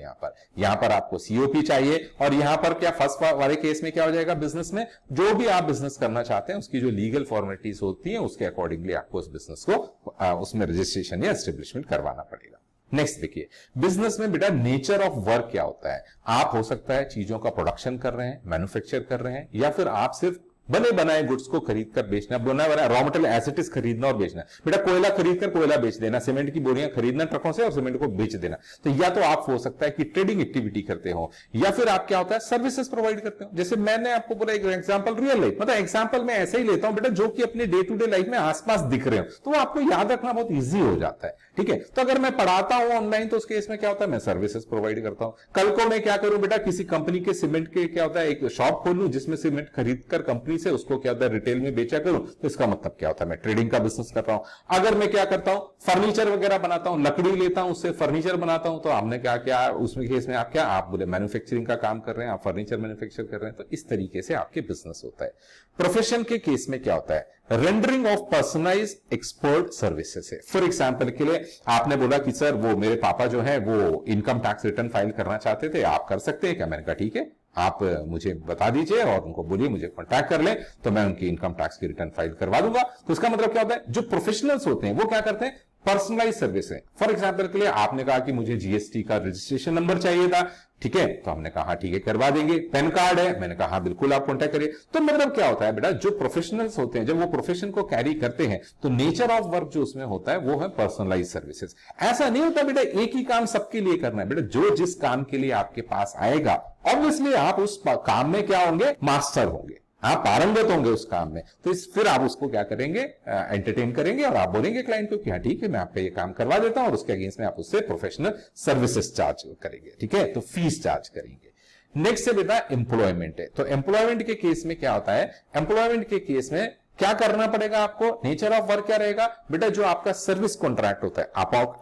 यहां पर आपको COP चाहिए, और यहां पर क्या फर्स्ट वाले केस में क्या हो जाएगा, बिजनेस में जो भी आप बिजनेस करना चाहते हैं उसकी जो लीगल फॉर्मेलिटीज होती है, उसके अकॉर्डिंगली आपको उस बिजनेस को उसमें रजिस्ट्रेशन या एस्टेब्लिशमेंट करवाना पड़ेगा। नेक्स्ट देखिए, बिजनेस में बेटा नेचर ऑफ वर्क क्या होता है। आप हो सकता है चीजों का प्रोडक्शन कर रहे हैं, मैन्युफैक्चर कर रहे हैं, या फिर आप सिर्फ बने बनाए गुड्स को खरीद कर बेचना, बना बनाए रॉ मटेरियल एज इज खरीदना और बेचना। बेटा कोयला खरीद कर कोयला बेच देना, सीमेंट की बोरियां खरीदना ट्रकों से और सीमेंट को बेच देना। तो या तो आप हो सकता है कि ट्रेडिंग एक्टिविटी करते हो, या फिर आप क्या होता है सर्विसेज प्रोवाइड करते हो। जैसे मैंने आपको बोला एक एग्जांपल रियल लाइफ, मतलब एग्जांपल मैं ऐसे ही लेता हूं बेटा जो कि अपने डे टू डे लाइफ में आसपास दिख रहे हो, तो वो आपको याद रखना बहुत ईजी हो जाता है, ठीक है। तो अगर मैं पढ़ाता हूं ऑनलाइन, तो उस केस में क्या होता है, मैं सर्विसेज प्रोवाइड करता हूं। कल को मैं क्या करूं बेटा, किसी कंपनी के सीमेंट के क्या होता है एक शॉप खोलूं, जिसमें सीमेंट खरीद कर कंपनी से उसको क्या होता है रिटेल में बेचा करूं, तो इसका मतलब क्या होता है, मैं ट्रेडिंग का बिजनेस कर रहा हूं। अगर मैं क्या करता हूं, फर्नीचर वगैरह बनाता हूं, लकड़ी लेता हूं, उससे फर्नीचर बनाता हूं, तो आपने क्या किया उसमें केस में, आप क्या, आप बोले मैन्युफैक्चरिंग का काम कर रहे हैं, आप फर्नीचर मैन्युफैक्चर कर रहे हैं, तो इस तरीके से आपके बिजनेस होता है। प्रोफेशन के केस में क्या होता है, rendering of personalise expert services है। फॉर एग्जांपल के लिए आपने बोला कि सर वो मेरे पापा जो है वो इनकम टैक्स रिटर्न फाइल करना चाहते थे, आप कर सकते हैं क्या। मैंने कहा ठीक है, आप मुझे बता दीजिए और उनको बोलिए मुझे कांटेक्ट कर ले, तो मैं उनकी इनकम टैक्स की रिटर्न फाइल करवा दूंगा। तो इसका मतलब क्या होता है, जो प्रोफेशनल्स होते हैं वो क्या करते हैं, पर्सनलाइज सर्विस है। फॉर एग्जांपल के लिए आपने कहा कि मुझे GST का रजिस्ट्रेशन नंबर चाहिए था, ठीक है, तो हमने कहा ठीक है करवा देंगे। पैन कार्ड है, मैंने कहा बिल्कुल आप कांटेक्ट करिए। तो मतलब क्या होता है बेटा, जो प्रोफेशनल्स होते हैं जब वो प्रोफेशन को कैरी करते हैं, तो नेचर ऑफ वर्क जो उसमें होता है वो है पर्सनलाइज सर्विसेज। ऐसा नहीं होता बेटा एक ही काम सबके लिए करना है। बेटा जो जिस काम के लिए आपके पास आएगा, ऑब्वियसली आप उस काम में क्या होंगे, मास्टर होंगे, आप पारंगत होंगे उस काम में। तो फिर आप उसको क्या करेंगे, एंटरटेन करेंगे, और आप बोलेंगे क्लाइंट को कि हाँ ठीक है मैं आपका ये काम करवा देता हूं, और उसके अगेंस्ट में आप उससे प्रोफेशनल सर्विसेज चार्ज करेंगे, ठीक है, तो फीस चार्ज करेंगे। नेक्स्ट है बेटा एम्प्लॉयमेंट है। तो एम्प्लॉयमेंट के केस में क्या होता है, एम्प्लॉयमेंट के केस में क्या करना पड़ेगा आपको, नेचर ऑफ वर्क क्या रहेगा बेटा, जो आपका सर्विस कॉन्ट्रैक्ट होता है,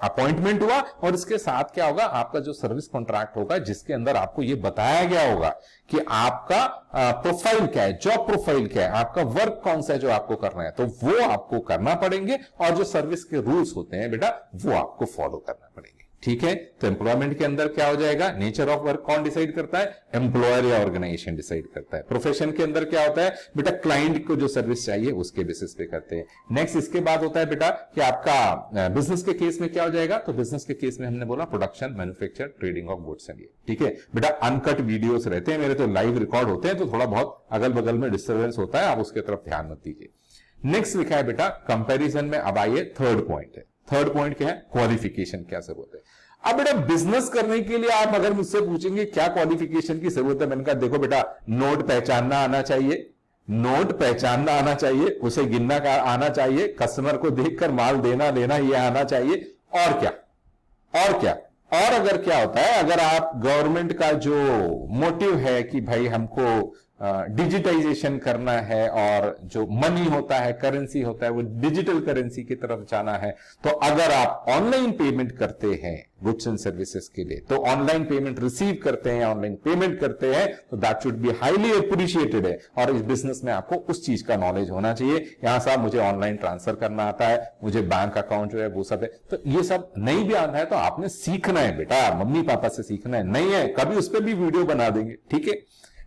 अपॉइंटमेंट हुआ, और इसके साथ क्या होगा, आपका जो सर्विस कॉन्ट्रैक्ट होगा जिसके अंदर आपको यह बताया गया होगा कि आपका प्रोफाइल क्या है, जॉब प्रोफाइल क्या है, आपका वर्क कौन सा है जो आपको करना है, तो वो आपको करना पड़ेंगे। और जो सर्विस के रूल्स होते हैं बेटा वो आपको फॉलो करना पड़ेंगे, ठीक है। तो एम्प्लॉयमेंट के अंदर क्या हो जाएगा, नेचर ऑफ वर्क कौन डिसाइड करता है, एम्प्लॉयर या ऑर्गेनाइजेशन डिसाइड करता है। प्रोफेशन के अंदर क्या होता है बेटा, क्लाइंट को जो सर्विस चाहिए उसके बेसिस पे करते हैं। नेक्स्ट इसके बाद होता है बेटा कि आपका बिजनेस के केस में क्या हो जाएगा, तो बिजनेस के केस में हमने बोला production, manufacture, trading of goods and ये, ठीक है बेटा। अनकट वीडियोस रहते हैं मेरे, तो लाइव रिकॉर्ड होते हैं, तो थोड़ा बहुत अगल बगल में डिस्टर्बेंस होता है, आप उसके तरफ ध्यान मत दीजिए। नेक्स्ट लिखा है बेटा कंपैरिजन में। अब आइए थर्ड पॉइंट है। थर्ड पॉइंट क्या है, क्वालिफिकेशन क्या से बोलते हैं। अब बेटा बिजनेस करने के लिए आप अगर मुझसे पूछेंगे क्या क्वालिफिकेशन की जरूरत है, मैंने कहा देखो बेटा नोट पहचानना आना चाहिए, नोट पहचानना आना चाहिए, उसे गिनना का आना चाहिए, कस्टमर को देखकर माल देना लेना ये आना चाहिए, और क्या, और क्या, और अगर क्या होता है, अगर आप गवर्नमेंट का जो मोटिव है कि भाई हमको डिजिटाइजेशन करना है और जो मनी होता है, करेंसी होता है, वो डिजिटल करेंसी की तरफ जाना है, तो अगर आप ऑनलाइन पेमेंट करते हैं गुड्स एंड सर्विसेज के लिए, तो ऑनलाइन पेमेंट रिसीव करते हैं, ऑनलाइन पेमेंट करते हैं, तो that should be highly appreciated है। और इस बिजनेस में आपको उस चीज का नॉलेज होना चाहिए। यहां साहब मुझे ऑनलाइन ट्रांसफर करना आता है, मुझे बैंक अकाउंट जो है वो सब है, तो ये सब नहीं भी आना है तो आपने सीखना है बेटा, मम्मी पापा से सीखना है। नहीं है कभी उस पर भी वीडियो बना देंगे, ठीक है।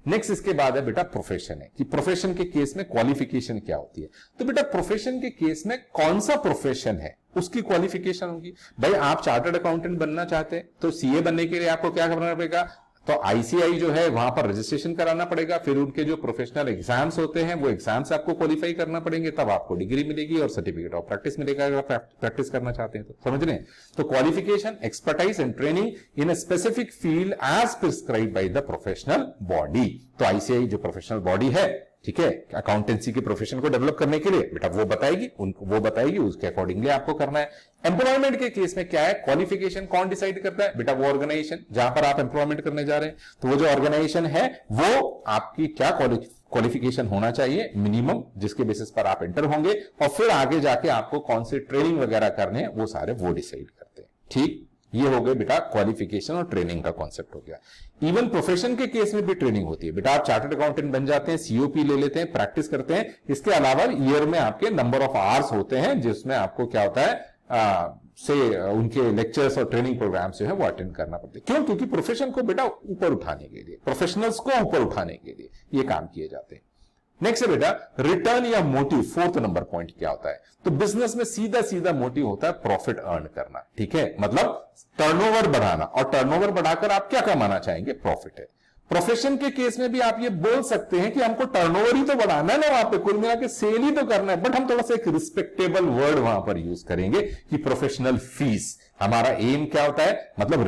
नेक्स्ट इसके बाद है बेटा प्रोफेशन है, कि प्रोफेशन के केस में क्वालिफिकेशन क्या होती है। तो बेटा प्रोफेशन के केस में कौन सा प्रोफेशन है उसकी क्वालिफिकेशन होगी। भाई आप चार्टर्ड अकाउंटेंट बनना चाहते हैं तो सीए बनने के लिए आपको क्या करना पड़ेगा, तो आईसीआई जो है वहां पर रजिस्ट्रेशन कराना पड़ेगा, फिर उनके जो प्रोफेशनल एग्जाम्स होते हैं वो एग्जाम्स आपको क्वालिफाई करना पड़ेंगे, तब आपको डिग्री मिलेगी और सर्टिफिकेट ऑफ प्रैक्टिस मिलेगा अगर आप प्रैक्टिस करना चाहते हैं तो। समझ रहे हैं। तो qualification, expertise and training in a specific field as prescribe by the professional body. तो आईसीआई जो प्रोफेशनल बॉडी है, ठीक है, अकाउंटेंसी के प्रोफेशन को डेवलप करने के लिए बेटा वो बताएगी, उनको वो बताएगी, उसके अकॉर्डिंगली आपको करना है। एम्प्लॉयमेंट के केस में क्या है, क्वालिफिकेशन कौन डिसाइड करता है बेटा, वो ऑर्गेनाइजेशन जहां पर आप एम्प्लॉयमेंट करने जा रहे हैं, तो वो जो ऑर्गेनाइजेशन है वो आपकी क्या क्वालिफिकेशन होना चाहिए मिनिमम, जिसके बेसिस पर आप एंटर होंगे, और फिर आगे जाके आपको कौन से ट्रेनिंग वगैरह करने हैं वो सारे वो डिसाइड करते हैं। ठीक, ये हो गए बेटा क्वालिफिकेशन और ट्रेनिंग का कॉन्सेप्ट हो गया। इवन प्रोफेशन के केस में भी ट्रेनिंग होती है बेटा, आप चार्टर्ड अकाउंटेंट बन जाते हैं, सीओपी ले लेते हैं, प्रैक्टिस करते हैं, इसके अलावा ईयर में आपके नंबर ऑफ आवर्स होते हैं जिसमें आपको क्या होता है उनके लेक्चर्स और ट्रेनिंग प्रोग्राम जो है वो अटेंड करना पड़ते हैं। क्यों, क्योंकि प्रोफेशन को बेटा ऊपर उठाने के लिए, प्रोफेशनल्स को ऊपर उठाने के लिए ये काम किए जाते हैं। नेक्स्ट है बेटा रिटर्न या मोटिव, फोर्थ नंबर पॉइंट क्या होता है। तो बिजनेस में सीधा सीधा मोटिव होता है प्रॉफिट अर्न करना, ठीक है, मतलब टर्नओवर बढ़ाना, और टर्नओवर बढ़ाकर आप क्या कमाना चाहेंगे, प्रॉफिट है। प्रोफेशन के केस में भी आप ये बोल सकते हैं कि हमको टर्नओवर ही तो बढ़ाना है ना, वहां पे कुल मिला के सेल ही तो करना है, बट हम थोड़ा सा एक रिस्पेक्टेबल वर्ड वहां पर यूज करेंगे कि प्रोफेशनल फीस। हमारा एम क्या होता है, मतलब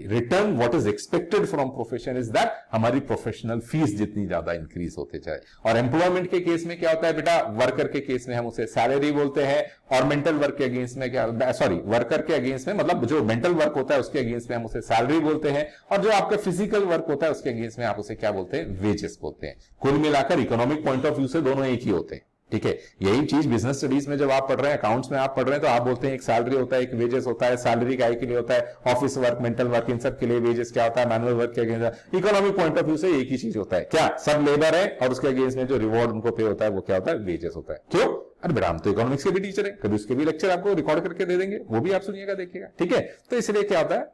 return what is expected from profession is that हमारी प्रोफेशनल फीस जितनी ज्यादा इंक्रीज होते जाए। और एम्प्लॉयमेंट के केस में क्या होता है बेटा, वर्कर के केस में हम उसे सैलरी बोलते हैं, और मेंटल वर्क के अगेंस्ट में क्या, सॉरी वर्कर के अगेंस्ट में, मतलब जो मेंटल वर्क होता है उसके अगेंस्ट में हम उसे सैलरी बोलते हैं, और जो आपका फिजिकल वर्क होता है उसके अगेंस्ट में आप उसे क्या बोलते हैं, वेजेस बोलते हैं। कुल मिलाकर इकोनॉमिक पॉइंट ऑफ व्यू से दोनों एक ही होते हैं, ठीक है। यही चीज बिजनेस स्टडीज में जब आप पढ़ रहे हैं, अकाउंट्स में आप पढ़ रहे हैं, तो आप बोलते हैं एक सैलरी होता है, एक वेजेस होता है। सैलरी काय के लिए होता है, ऑफिस वर्क, मेंटल वर्क, इन सब के लिए वेजेस क्या होता है, मैनुअल वर्क के against. Economic point of view से एक ही चीज होता है, क्या, सब लेबर है और उसके अगेंस्ट में जो रिवॉर्ड उनको पे होता है वो क्या होता है, वेजेस होता है। क्यों, अरे बेटा हम तो इकोनॉमिक्स के भी टीचर है, कभी उसके भी लेक्चर आपको रिकॉर्ड करके दे देंगे, वो भी आप सुनिएगा, देखिएगा, ठीक है। तो इसलिए क्या होता है,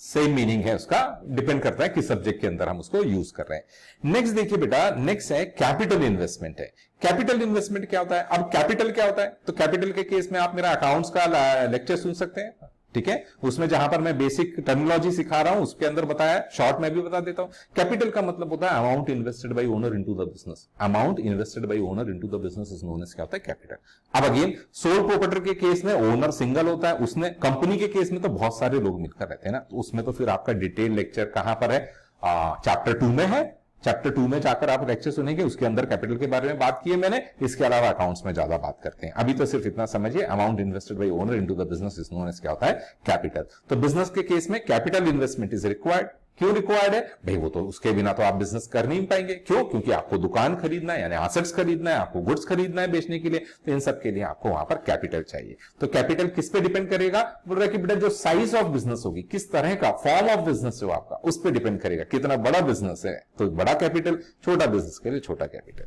सेम मीनिंग है उसका, डिपेंड करता है किस सब्जेक्ट के अंदर हम उसको यूज कर रहे हैं। नेक्स्ट देखिए बेटा, नेक्स्ट है कैपिटल इन्वेस्टमेंट है। कैपिटल इन्वेस्टमेंट क्या होता है, अब कैपिटल क्या होता है, तो कैपिटल के केस में आप मेरा अकाउंट्स का लेक्चर सुन सकते हैं, ठीक है, उसमें जहां पर मैं बेसिक टर्मिनोलॉजी सिखा रहा हूं उसके अंदर बताया, शॉर्ट में भी बता देता हूं। कैपिटल का मतलब होता है amount invested by owner into the business. Amount invested by owner into the business is known as क्या होता है, कैपिटल। अब अगेन सोल प्रोप्राइटर के केस में ओनर सिंगल होता है, उसने, कंपनी के केस में तो बहुत सारे लोग मिलकर रहते हैं ना, तो उसमें तो फिर आपका डिटेल लेक्चर कहां पर है, चैप्टर 2 में है। चैप्टर 2 में जाकर आप लेक्चर सुनेंगे, उसके अंदर कैपिटल के बारे में बात की है मैंने, इसके अलावा अकाउंट्स में ज्यादा बात करते हैं। अभी तो सिर्फ इतना समझिए, amount invested by owner into the business is known as क्या होता है, कैपिटल। तो बिजनेस के केस में कैपिटल इन्वेस्टमेंट इज रिक्वायर्ड। क्यों रिक्वायर्ड है भाई, वो तो उसके बिना तो आप बिजनेस कर नहीं पाएंगे। क्यों, क्योंकि आपको दुकान खरीदना है, यानी एसेट्स खरीदना है, आपको गुड्स खरीदना है बेचने के लिए, तो इन सब के लिए आपको वहां पर कैपिटल चाहिए। तो कैपिटल किस पे डिपेंड करेगा, बोल रहा है कि बेटा जो साइज ऑफ बिजनेस होगी, किस तरह का फॉर्म ऑफ बिजनेस जो आपका, उस पर डिपेंड करेगा। कितना बड़ा बिजनेस है तो बड़ा कैपिटल, छोटा बिजनेस के लिए छोटा कैपिटल,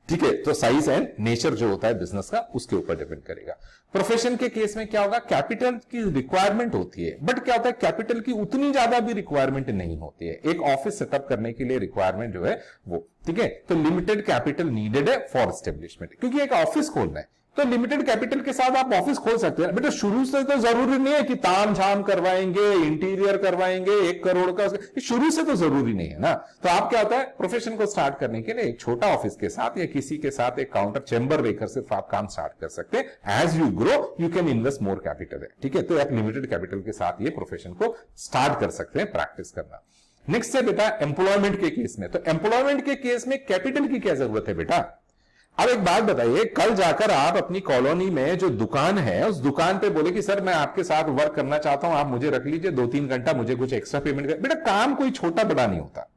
ठीक है। तो साइज एंड नेचर जो होता है बिजनेस का, उसके ऊपर डिपेंड करेगा। प्रोफेशन के केस में क्या होगा, कैपिटल की रिक्वायरमेंट होती है, बट क्या होता है, कैपिटल की उतनी ज्यादा भी रिक्वायरमेंट नहीं होती है। एक ऑफिस सेटअप करने के लिए रिक्वायरमेंट जो है वो, ठीक है, तो लिमिटेड कैपिटल नीडेड है फॉर एस्टेब्लिशमेंट, क्योंकि एक ऑफिस खोलना है तो लिमिटेड कैपिटल के साथ आप ऑफिस खोल सकते हैं। बेटा शुरू से तो जरूरी नहीं है कि ताम झाम करवाएंगे, इंटीरियर करवाएंगे 1 करोड़ का, शुरू से तो जरूरी नहीं है ना। तो आप क्या होता है, प्रोफेशन को स्टार्ट करने के लिए एक छोटा ऑफिस के साथ या किसी के साथ एक काउंटर चेंबर लेकर सिर्फ आप काम स्टार्ट कर सकते हैं। As you grow you can invest more capital है, ठीक है। तो एक लिमिटेड कैपिटल के साथ ये प्रोफेशन को स्टार्ट कर सकते हैं, प्रैक्टिस करना। नेक्स्ट है बेटा एम्प्लॉयमेंट के केस में। तो एम्प्लॉयमेंट के केस में कैपिटल की क्या जरूरत है बेटा, अब एक बात बताइए, कल जाकर आप अपनी कॉलोनी में जो दुकान है उस दुकान पे बोले कि सर मैं आपके साथ वर्क करना चाहता हूं, आप मुझे रख लीजिए 2-3 घंटा, मुझे कुछ एक्स्ट्रा पेमेंट कर। बेटा काम कोई छोटा बड़ा नहीं होता,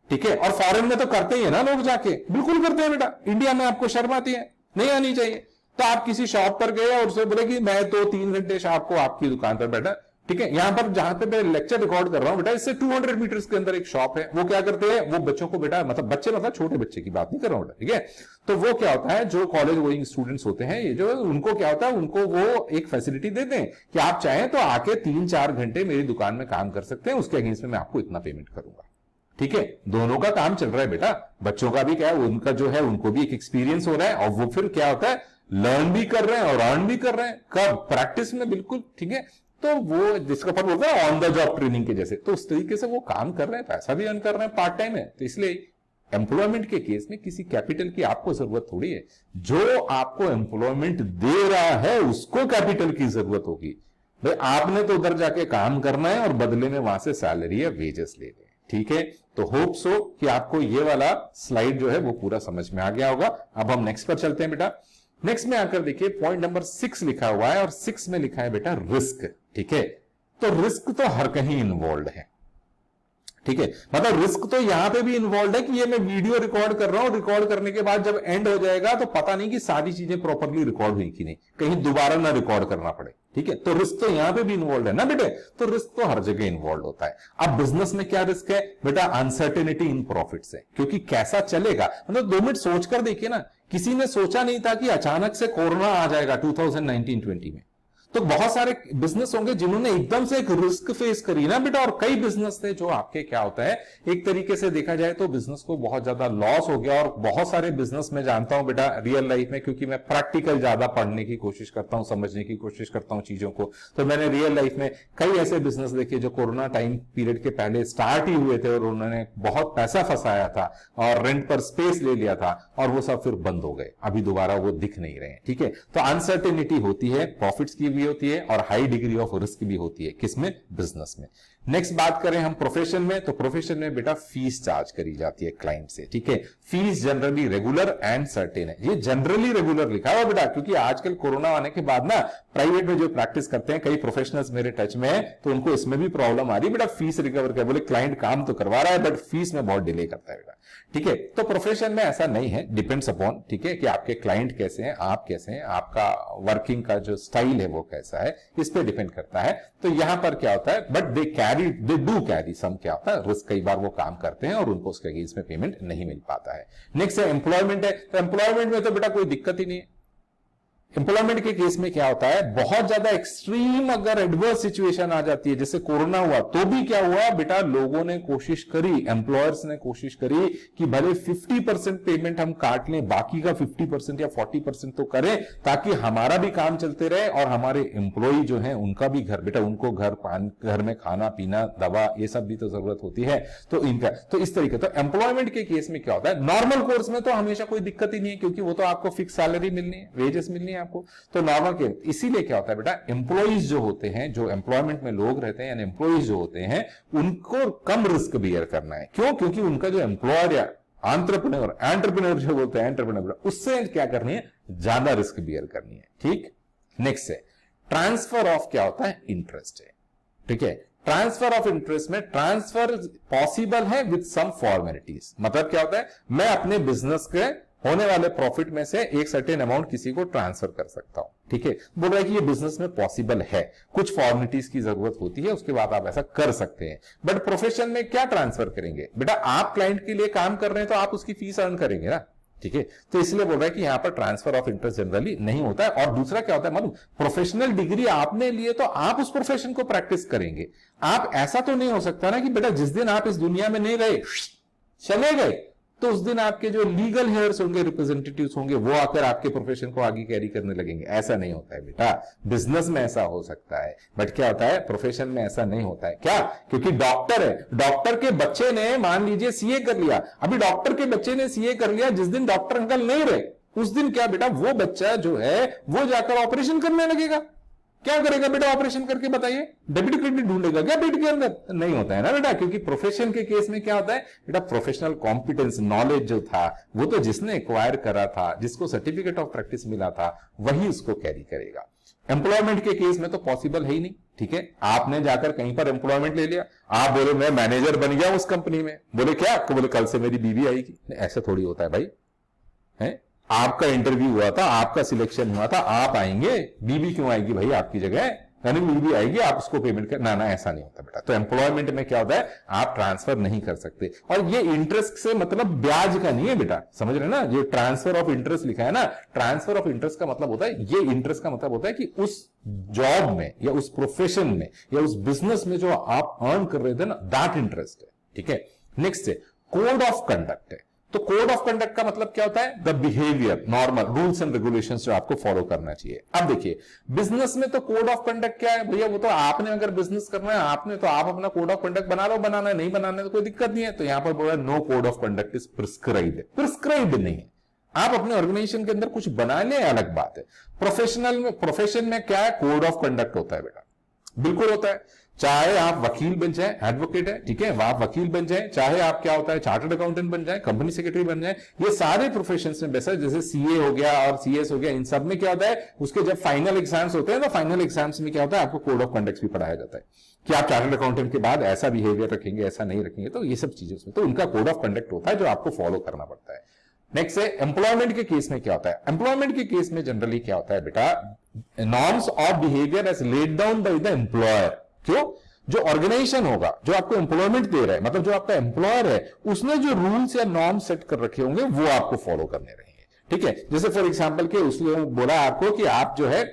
ठीक है। और फॉरेन में तो करते ही है ना लोग, जाके बिल्कुल करते हैं बेटा। इंडिया में आपको शर्म आती है, नहीं आनी चाहिए। तो आप किसी शॉप पर गए और उससे बोले कि मैं तो 3 घंटे शाम को आपकी दुकान पर बैठा, ठीक है। यहां पर जहां पे मैं लेक्चर रिकॉर्ड कर रहा हूं बेटा, इससे 200 मीटर्स के अंदर एक शॉप है। वो क्या करते हैं, वो बच्चों को बेटा, मतलब बच्चे मतलब छोटे बच्चे की बात नहीं कर रहा हूं बेटा, ठीक है। तो वो क्या होता है, जो कॉलेज गोइंग स्टूडेंट्स होते हैं, ये जो उनको क्या होता है, उनको वो एक फैसिलिटी देते हैं कि आप चाहें तो आके 3-4 घंटे मेरी दुकान में काम कर सकते हैं, उसके अगेंस्ट में मैं आपको इतना पेमेंट करूंगा, ठीक है। दोनों का काम चल रहा है बेटा, बच्चों का भी क्या है, उनका जो है उनको भी एक एक्सपीरियंस हो रहा है, और वो फिर क्या होता है, लर्न भी कर रहे हैं और अर्न भी कर रहे हैं, कब, प्रैक्टिस में, बिल्कुल, ठीक है। तो वो जिसका पर बोलता है ऑन द जॉब ट्रेनिंग के जैसे, तो उस तरीके से वो काम कर रहे हैं, पैसा भी अर्न कर रहे हैं, पार्ट टाइम है। तो इसलिए एम्प्लॉयमेंट के केस में किसी कैपिटल की आपको जरूरत थोड़ी है, जो आपको एम्प्लॉयमेंट दे रहा है उसको कैपिटल की जरूरत होगी। भाई आपने तो उधर जाके काम करना है और बदले में वहां से सैलरी या वेजेस ले लें, ठीक है। तो होप सो कि आपको ये वाला स्लाइड जो है वो पूरा समझ में आ गया होगा। अब हम नेक्स्ट पर चलते हैं बेटा। नेक्स्ट में आकर देखिए पॉइंट नंबर 6 लिखा हुआ है, और 6 में लिखा है बेटा रिस्क, ठीक है। तो रिस्क तो हर कहीं इन्वॉल्व है, ठीक है। मतलब रिस्क तो यहां पे भी इन्वॉल्व है कि ये मैं वीडियो रिकॉर्ड कर रहा हूं, रिकॉर्ड करने के बाद जब एंड हो जाएगा तो पता नहीं कि सारी चीजें प्रॉपरली रिकॉर्ड हुई कि नहीं, कहीं दोबारा ना रिकॉर्ड करना पड़े, ठीक है। तो रिस्क तो यहां पे भी इन्वॉल्व है ना बेटे, तो रिस्क तो हर जगह इन्वॉल्व होता है। अब बिजनेस में क्या रिस्क है बेटा, अनसर्टेनिटी इन प्रॉफिट्स है, क्योंकि कैसा चलेगा, मतलब 2 मिनट सोचकर देखिए ना, किसी ने सोचा नहीं था कि अचानक से कोरोना आ जाएगा 2019-20 में। तो बहुत सारे बिजनेस होंगे जिन्होंने एकदम से एक रिस्क फेस करी ना बेटा, और कई बिजनेस थे जो आपके क्या होता है, एक तरीके से देखा जाए तो बिजनेस को बहुत ज्यादा लॉस हो गया। और बहुत सारे बिजनेस में जानता हूं बेटा रियल लाइफ में, क्योंकि मैं प्रैक्टिकल ज्यादा पढ़ने की कोशिश करता हूं, समझने की कोशिश करता हूं चीजों को, तो मैंने रियल लाइफ में कई ऐसे बिजनेस देखे जो कोरोना टाइम पीरियड के पहले स्टार्ट ही हुए थे और उन्होंने बहुत पैसा फंसाया था और रेंट पर स्पेस ले लिया था, और वो सब फिर बंद हो गए, अभी दोबारा वो दिख नहीं रहे, ठीक है। तो अनसर्टेनिटी होती है, प्रॉफिट्स की भी होती है और हाई डिग्री ऑफ रिस्क भी होती है, किसमें, बिजनेस में। नेक्स्ट बात करें हम प्रोफेशन में, तो प्रोफेशन में बेटा फीस चार्ज करी जाती है क्लाइंट से, ठीक है। Fees generally regular and certain है, ये जनरली रेगुलर लिखा हुआ बेटा, क्योंकि आजकल कोरोना आने के बाद ना प्राइवेट में जो प्रैक्टिस करते हैं कई प्रोफेशनल्स मेरे टच में है, तो उनको इसमें भी प्रॉब्लम आ रही है बेटा, फीस रिकवर कर, बोले क्लाइंट काम तो करवा रहा है बट फीस में बहुत डिले करता है बेटा, ठीक है। तो प्रोफेशन में ऐसा नहीं है, डिपेंड्स अपॉन, ठीक है, कि आपके क्लाइंट कैसे हैं, आप कैसे हैं, आपका वर्किंग का जो स्टाइल है वो कैसा है, इस पे डिपेंड करता है। तो यहां पर क्या होता है, but they do carry some, क्या होता है, रिस्क। कई बार वो काम करते हैं और उनको उसके अगेंस्ट में पेमेंट नहीं मिल पाता है। नेक्स्ट है एम्प्लॉयमेंट है, तो एम्प्लॉयमेंट में तो बेटा कोई दिक्कत ही नहीं है। एम्प्लॉयमेंट के केस में क्या होता है, बहुत ज्यादा एक्सट्रीम अगर एडवर्स सिचुएशन आ जाती है, जैसे कोरोना हुआ, तो भी क्या हुआ बेटा, लोगों ने कोशिश करी, एम्प्लॉयर्स ने कोशिश करी कि भले 50% पेमेंट हम काट लें, बाकी का 50% या 40% तो करें, ताकि हमारा भी काम चलते रहे और हमारे एम्प्लॉय जो है उनका भी घर, बेटा उनको घर में खाना पीना दवा ये सब भी तो जरूरत होती है, तो इनका तो इस तरीके। तो एम्प्लॉयमेंट के केस में क्या होता है, नॉर्मल कोर्स में तो हमेशा कोई दिक्कत ही नहीं है, क्योंकि वो तो आपको फिक्स सैलरी मिलनी है, वेजेस मिलनी है आपको, तो नॉर्मल के। इसीलिए क्या होता है बेटा, एम्प्लॉइज जो होते हैं, जो एम्प्लॉयमेंट में लोग रहते हैं यानी एम्प्लॉइज जो होते हैं, उनको कम रिस्क बियर करना है। क्यों, क्योंकि उनका जो एम्प्लॉयर या एंटरप्रेन्योर जो बोलते हैं एंटरप्रेन्योर, उससे क्या करनी है, ज्यादा रिस्क बियर करनी है, ठीक। नेक्स्ट है ट्रांसफर ऑफ, क्या होता है, इंटरेस्ट है, ठीक है। ट्रांसफर ऑफ इंटरेस्ट में ट्रांसफर पॉसिबल है विद सम फॉर्मेलिटीज, मतलब क्या होता है, मैं अपने बिजनेस के होने वाले प्रॉफिट में से एक सर्टेन अमाउंट किसी को ट्रांसफर कर सकता हूं, ठीक है। बोल रहा है कि ये बिजनेस में पॉसिबल है, कुछ फॉर्मेलिटीज की जरूरत होती है, उसके बाद आप ऐसा कर सकते हैं। बट प्रोफेशन में क्या ट्रांसफर करेंगे बेटा, आप क्लाइंट के लिए काम कर रहे हैं तो आप उसकी फीस अर्न करेंगे ना, ठीक है। तो इसलिए बोल रहा है कि यहां पर ट्रांसफर ऑफ इंटरेस्ट जनरली नहीं होता है। और दूसरा क्या होता है मालूम, प्रोफेशनल डिग्री आपने लिए तो आप उस प्रोफेशन को प्रैक्टिस करेंगे। आप ऐसा तो नहीं हो सकता ना कि बेटा जिस दिन आप इस दुनिया में नहीं रहे, चले गए, तो उस दिन आपके जो लीगल हेयर्स होंगे, रिप्रेजेंटेटिव्स होंगे, वो आकर आपके प्रोफेशन को आगे कैरी करने लगेंगे। ऐसा नहीं होता है बेटा, बिजनेस में ऐसा हो सकता है, बट क्या होता है प्रोफेशन में ऐसा नहीं होता है। क्या, क्योंकि डॉक्टर है, डॉक्टर के बच्चे ने मान लीजिए सीए कर लिया, अभी डॉक्टर के बच्चे ने सीए कर लिया, जिस दिन डॉक्टर अंकल नहीं रहे उस दिन क्या बेटा, वो बच्चा जो है वो जाकर ऑपरेशन करने लगेगा, क्या करेगा बेटा ऑपरेशन करके, बताइए? डेबिट क्रेडिट ढूंढेगा क्या पेट के अंदर? नहीं होता है ना बेटा, क्योंकि प्रोफेशन के केस में क्या होता है बेटा, प्रोफेशनल कॉम्पिटेंस, नॉलेज जो था वो तो जिसने एक्वायर करा था, जिसको सर्टिफिकेट ऑफ प्रैक्टिस मिला था, वही उसको कैरी करेगा। एम्प्लॉयमेंट के केस में तो पॉसिबल है ही नहीं, ठीक है? आपने जाकर कहीं पर एम्प्लॉयमेंट ले लिया, आप बोले मैं मैनेजर बन गया उस कंपनी में, बोले क्या आपको, बोले कल से मेरी बीवी आएगी। ऐसा थोड़ी होता है भाई, है? आपका इंटरव्यू हुआ था, आपका सिलेक्शन हुआ था, आप आएंगे, बीबी क्यों आएगी भाई आपकी जगह? यानी बीबी आएगी, आप उसको पेमेंट कर, ना ऐसा नहीं होता बेटा। तो एम्प्लॉयमेंट में क्या होता है, आप ट्रांसफर नहीं कर सकते। और ये इंटरेस्ट से मतलब ब्याज का नहीं है बेटा, समझ रहे ना? ये ट्रांसफर ऑफ इंटरेस्ट लिखा है ना, ट्रांसफर ऑफ इंटरेस्ट का मतलब होता है, ये इंटरेस्ट का मतलब होता है कि उस जॉब में या उस प्रोफेशन में या उस बिजनेस में जो आप अर्न कर रहे थे ना, दैट इंटरेस्ट है, ठीक है? नेक्स्ट है कोड ऑफ कंडक्ट है। तो कोड ऑफ कंडक्ट का मतलब क्या होता है? The behaviour, normal rules and regulations जो आपको फॉलो करना चाहिए। अब देखिए बिजनेस में तो कोड ऑफ कंडक्ट क्या है भैया, वो तो आपने अगर बिजनेस करना है आपने तो आप अपना कोड ऑफ कंडक्ट बना लो, बनाना है नहीं बनाने तो कोई दिक्कत नहीं है। तो यहां पर बोला no code of conduct is prescribed, prescribed नहीं है। आप अपने ऑर्गेनाइजेशन के अंदर कुछ बना ले, अलग बात है। प्रोफेशन में क्या है, कोड ऑफ कंडक्ट होता है बेटा, बिल्कुल होता है। चाहे आप वकील बन जाए, एडवोकेट है, ठीक है, आप वकील बन जाए, चाहे आप क्या होता है चार्टर्ड अकाउंटेंट बन जाए, कंपनी सेक्रेटरी बन जाए, ये सारे प्रोफेशंस में बेसा, जैसे सीए हो गया और सीएस हो गया, इन सब में क्या होता है, उसके जब फाइनल एग्जाम्स होते हैं तो फाइनल एग्जाम्स में क्या होता है, आपको कोड ऑफ कंडक्ट भी पढ़ाया जाता है कि आप चार्टर्ड अकाउंटेंट के बाद ऐसा बिहेवियर रखेंगे, ऐसा नहीं रखेंगे। तो ये सब चीजें उसमें तो उनका कोड ऑफ कंडक्ट होता है जो आपको फॉलो करना पड़ता है। नेक्स्ट है एम्प्लॉयमेंट के केस में क्या होता है। एम्प्लॉयमेंट के केस में जनरली क्या होता है बेटा, norms of behaviour as laid down by the employer. क्यों? जो ऑर्गेनाइजेशन होगा, जो आपको एम्प्लॉयमेंट दे रहा है, मतलब जो आपका एम्प्लॉयर है, उसने जो रूल्स या नॉर्म सेट कर रखे होंगे वो आपको फॉलो करने रहेंगे, ठीक है? जैसे फॉर एग्जांपल के उसने बोला आपको कि आप जो है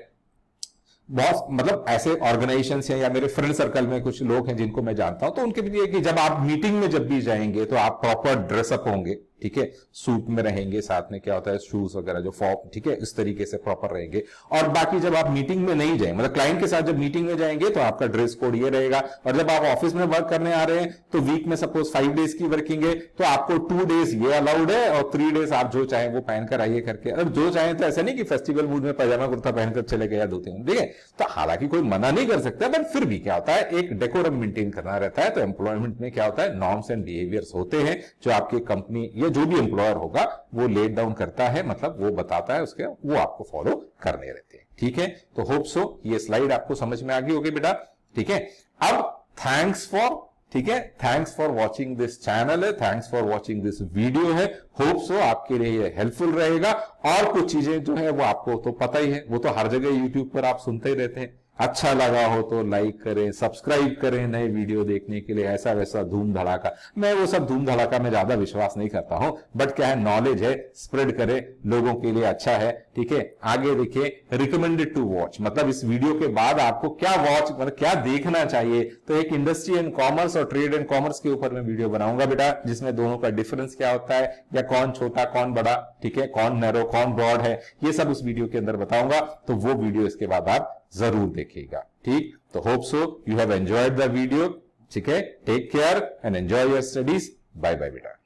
बहुत, मतलब ऐसे ऑर्गेनाइजेशन या मेरे फ्रेंड सर्कल में कुछ लोग हैं जिनको मैं जानता हूं, तो उनके लिए कि जब आप मीटिंग में जब भी जाएंगे तो आप प्रॉपर ड्रेसअप होंगे, ठीक है, सूट में रहेंगे, साथ में क्या होता है शूज वगैरह जो फॉर्म, ठीक है, इस तरीके से प्रॉपर रहेंगे। और बाकी जब आप मीटिंग में नहीं जाएंगे, मतलब क्लाइंट के साथ जब मीटिंग में जाएंगे तो आपका ड्रेस कोड ये रहेगा। और जब आप ऑफिस में वर्क करने आ रहे हैं तो वीक में सपोज 5 डेज की वर्किंग है तो आपको 2 डेज ये अलाउड है और 3 डेज आप जो चाहे वो पहनकर आइए करके। और जो चाहे तो ऐसा नहीं कि फेस्टिवल मूड में पैजामा कुर्ता पहनकर चले गए 2-3 दिन, ठीक है? तो हालांकि कोई मना नहीं कर सकता, बट फिर भी क्या होता है एक डेकोरम मेंटेन करना रहता है। तो एम्प्लॉयमेंट में क्या होता है, नॉर्म्स एंड बिहेवियर्स होते हैं जो आपकी कंपनी या जो भी एम्प्लॉयर होगा वो लेट डाउन करता है, मतलब वो बताता है उसके, वो आपको फॉलो करने रहते हैं, ठीक है? तो होप सो ये स्लाइड आपको समझ में आ गई होगी बेटा, ठीक है? अब थैंक्स फॉर, ठीक है, thanks for watching this channel है, thanks for watching this video है। होप सो आपके लिए ये हेल्पफुल रहेगा। और कुछ चीजें जो है वो आपको तो पता ही है, वो तो हर जगह यूट्यूब पर आप सुनते ही रहते हैं। अच्छा लगा हो तो लाइक करें, सब्सक्राइब करें नए वीडियो देखने के लिए, ऐसा वैसा धूम धड़ाका। मैं वो सब धूम धड़ाका में ज्यादा विश्वास नहीं करता हूं, बट क्या है, नॉलेज है, स्प्रेड करें, लोगों के लिए अच्छा है, ठीक है? आगे देखिए, रिकमेंडेड टू वॉच, मतलब इस वीडियो के बाद आपको क्या वॉच, मतलब क्या देखना चाहिए। तो एक इंडस्ट्री एंड कॉमर्स और ट्रेड एंड कॉमर्स के ऊपर मैं वीडियो बनाऊंगा बेटा, जिसमें दोनों का डिफरेंस क्या होता है, या कौन छोटा कौन बड़ा, ठीक है, कौन नैरो कौन ब्रॉड है, ये सब उस वीडियो के अंदर बताऊंगा। तो वो वीडियो इसके बाद आप जरूर देखिएगा, ठीक? तो hope so you have enjoyed the video, ठीक है? Take care and enjoy your studies. Bye bye बेटा।